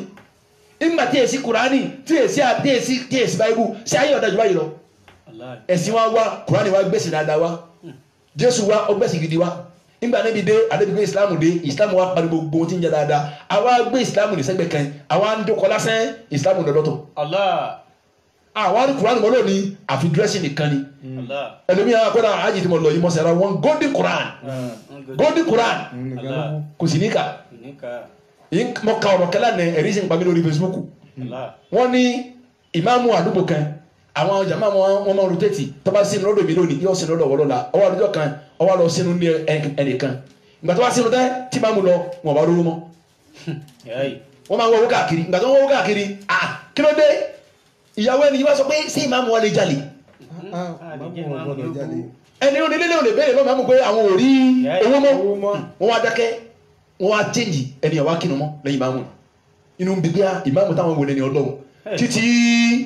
nígbà tí èsì Kùránì tí èsì Báíbù sí ayé ọ̀dájú báyìí lọ ẹ̀sìn wa wá Kùránì wa gbèsè dáadáa wa Jésù wa ó gbèsè gidi wa nígbà níbi dé adébígbé Ìsìlámù dé Ìsìlámù wa pariwo gbogbo ohun tí ń jẹ dáadáa àwa gbé Ìsìlámù ní sẹ́gbẹ̀ kan àwa ń jókòó lásán Ìsìlámù lọ́dọ̀tọ̀ àwa ní Kùránì mọ́ lónìí àfi dírẹ́sì nìkan ni ẹlòmíràn akọ́dà àjì tí mo lọ yìí mọ́ sẹ́ra wọn golden Quran kò sì níkà mọ́ ka ọ̀rọ̀ kẹlá ní ẹ̀rí sí ń pàmí lórí Facebook wọ́n ní ìmáàmù àdúgbò kan àwọn jàmá wọn máa rotate tó bá sínú lọ́dọ̀ mi lónìí yóò sínú lọ́dọ̀ wọ́lọ́la ọwọ́ àdújọ́ kan ọwọ́ lọ sínú ní ẹnìkan ìgbà tó bá sínú tẹ́ tí máa mú lọ wọn bá rúrú mọ́ wọ́n máa wọ́wọ́ káàkiri ìgbà tó wọ́wọ́ káàkiri kí ló dé ìyàwó ẹni yìí wá sọ pé sí ìmáàmù wọn lè jalè ẹni onílé ò lè béèrè lọ́mọ àmú pé àwọn ò rí owó mọ́ wọ́n wá dákẹ́ wọ́n wá change ẹni ọ̀wá kínú mọ́ lẹ́yìn ìmáàmù inú ń bí bí ìmáàmù táwọn wọlé ní Ọlọ́run títí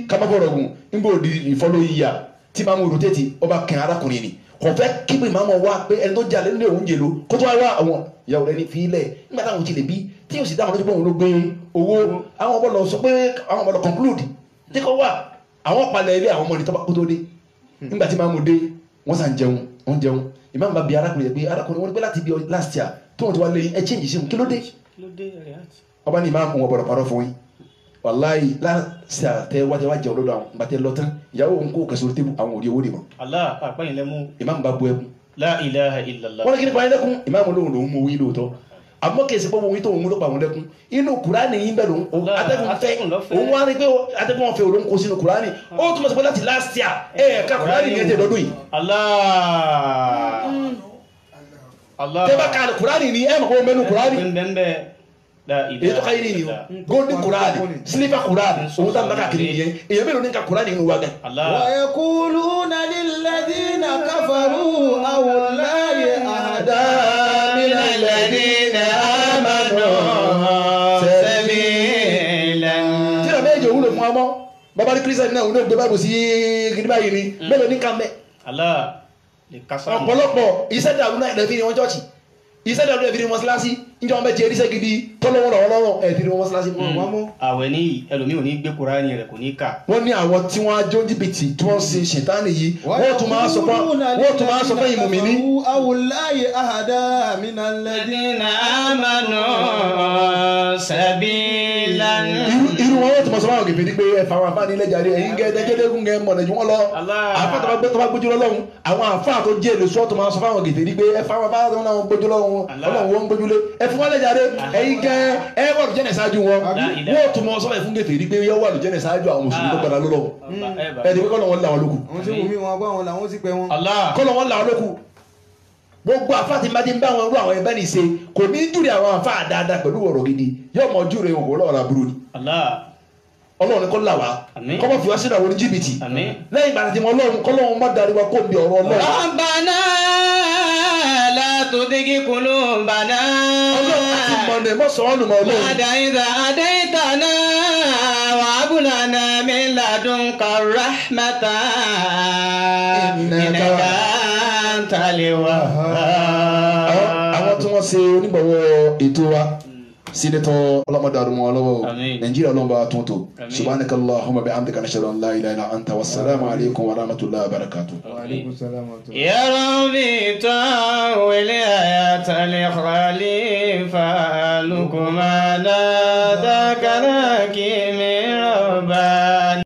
kábàbọ̀rọ̀gùn nígbò ìfọ́lọ́ yíya tí máa mú rotate ọba kẹrin arákùnrin ni kò fẹ́ kíbi ìmáàmù wá pé ẹni tó jalè nílé òun jèlò kó tó wá àwọn ìyàwó rẹ ní fílẹ̀ nígbà táwọn ti lè bí tí yóò sì dáhùn lójú pé òun ló gbé owó àwọn ọmọ lọ sọ pé àwọn ọmọ lọ conclude tí kò wà àwọn palẹ̀ ilé àwọn ọmọ ní tọ́ba kó tó dé nígbà tí máa mú dé wọ́n sàn jẹun wọ́n jẹun ìmáàmù bá bi arákùnrin yẹn pé arákùnrin wọn gbé láti bí last year tó wọn ti wá lé ẹ change sí mu kí ló dé ọba ní ìmáàmù wọn bọ̀rọ̀ parọ́ fún yín wàláyé láti àtẹ wájú wájú ọlọ́dọ̀ àwọn gbàtẹ lọ́tán ìyàwó òun kó kẹsàn-án tébù àwọn òrí owó dè mọ́. àpáyìn lẹ́mú. ìmáàmù bá bu ẹkún. La ilaha illallah. wọ́n ní kí ni pààyàn lẹ́kún ìmáàmù lóhùn lòún mú wí lóòótọ́ àmọ́ kèsì pọ́ wí tó òun ló pa àwọn lẹ́kún inú Kùránì yín bẹ́ẹ̀ lòun atẹ́gùn fẹ́ òun wá rí pé atẹ́gùn wọn fẹ́ òun kó sínú Kùránì ó túmọ̀ sí pé láti last year ká Kùránì yẹn tẹ̀ lọ́dún yìí. tẹ́ bá ka Kùránì ni ẹ̀ mọ̀ kó mẹ́nu Kùránì èyí tó káyé nìyí o golden Quran silver Quran òun tá n bá káàkiri nìyẹn èyàn mélòó ní ka Quran nínú wa gan. wa yaquluna lilladhina kafaru awliya ahda minal ladhina amanu sabilan. tí a méjì òwúlò fún wa mọ́ bàbá ní kírísítà náà òun náà gbé báyìí sí gidi báyìí ni mélòó ní ká mẹ́. ọ̀pọ̀lọpọ̀ iṣẹ́ dàrú náà ẹ̀dẹ̀ fi ni wọ́n chọ́ọ̀chì iṣẹ́ dàrú ẹ̀fì ni wọ́n síláṣí njẹ́ wọn bẹ jẹ́ iṣẹ́ gidi tọ́lọ́wọ́ lọ́wọ́ ẹ̀fì ni wọ́n síláṣí mọ́ wọn mú. àwẹ̀ ní ẹlòmíì ò ní gbé Kùránì rẹ̀ kò ní kà. wọ́n ní àwọn tí wọ́n á jó jìbìtì tí wọ́n ṣe ṣètánì yìí wọ́n tún máa sọ fún ìmùmí ní. awùláyé ahàdá minal ladina amanu sabilan. irú wọn wọ́n tún máa sọ fún àwọn gèfè ní pé ẹ̀fà àwọn àfáà nílẹ̀ jàre ẹ̀yin gẹ́gẹ́dẹ́gẹ́dẹ́gún gẹ́ mọ̀nà jù wọ́n lọ. àfáà tó bá gbójú lọ́lọ́run àwọn àfáà tó jẹ́ èlò sọ́ọ̀tù máa sọ fún àwọn gèfè ní pé ẹ̀fà àwọn àfáà tó náà gbójú lọ́run Ọlọ́run wọ́n gbójúlé ẹ̀fún wọn lẹ̀ jàre ẹ̀yin gẹ́ ẹ wà lùjẹ́nẹ̀ ṣáájú wọn wọ́n tún mọ sọ́fẹ̀ fún gèfè rí pé yẹ wà lùjẹ́nẹ̀ ṣáájú àwọn mùsùlùmí tó padà lọ́lọ́ ẹni pé kọ́lọ̀ wọn làwọn lókù àwọn tí wọ́n mi wọn bá wọn làwọn sì pẹ́ wọn. kọ́lọ̀ wọn làwọn lókù gbogbo àfa tí má ti ń bá wọn rú àwọn ẹgbẹ́ ní ṣe kò ní júre àwọn àfa dáadáa pẹ̀lú ọ̀rọ̀ gidi yóò mọ júre òkú ọlọ́ọ̀rọ̀ aburú ni. ọlọ́run ni kò là wá kọ́mọ fi wá sínú àwọn oníjìbìtì lẹ́yìn ìgbà tí mo ọlọ́run kọ́lọ́run má darí wa kó mi ọ̀rọ̀ ọlọ́run. Rabbana la tuzigh qulubana. ọlọ́run àti mọ̀nà ẹ̀mọ́ sọ̀rọ̀ nù mọ́ ọlọ́run. ba'da idh hadaytana wa hab lana min ladunka rahmatan innaka antal wahhab. àwọn tí wọ́n ṣe onígbọ̀wọ́ ètò wa sinetọ ọlọmọdé àdúmọ ọlọwọ nàìjíríà ọlọmọba àtúntò subhanaka allahumma bihamdika nashhadu an la ilaha illa anta wassalamu alaykum wa rahmatullahi wa barakatuh. ya rabbi tawil ayat al khalifa lukumana dakaraki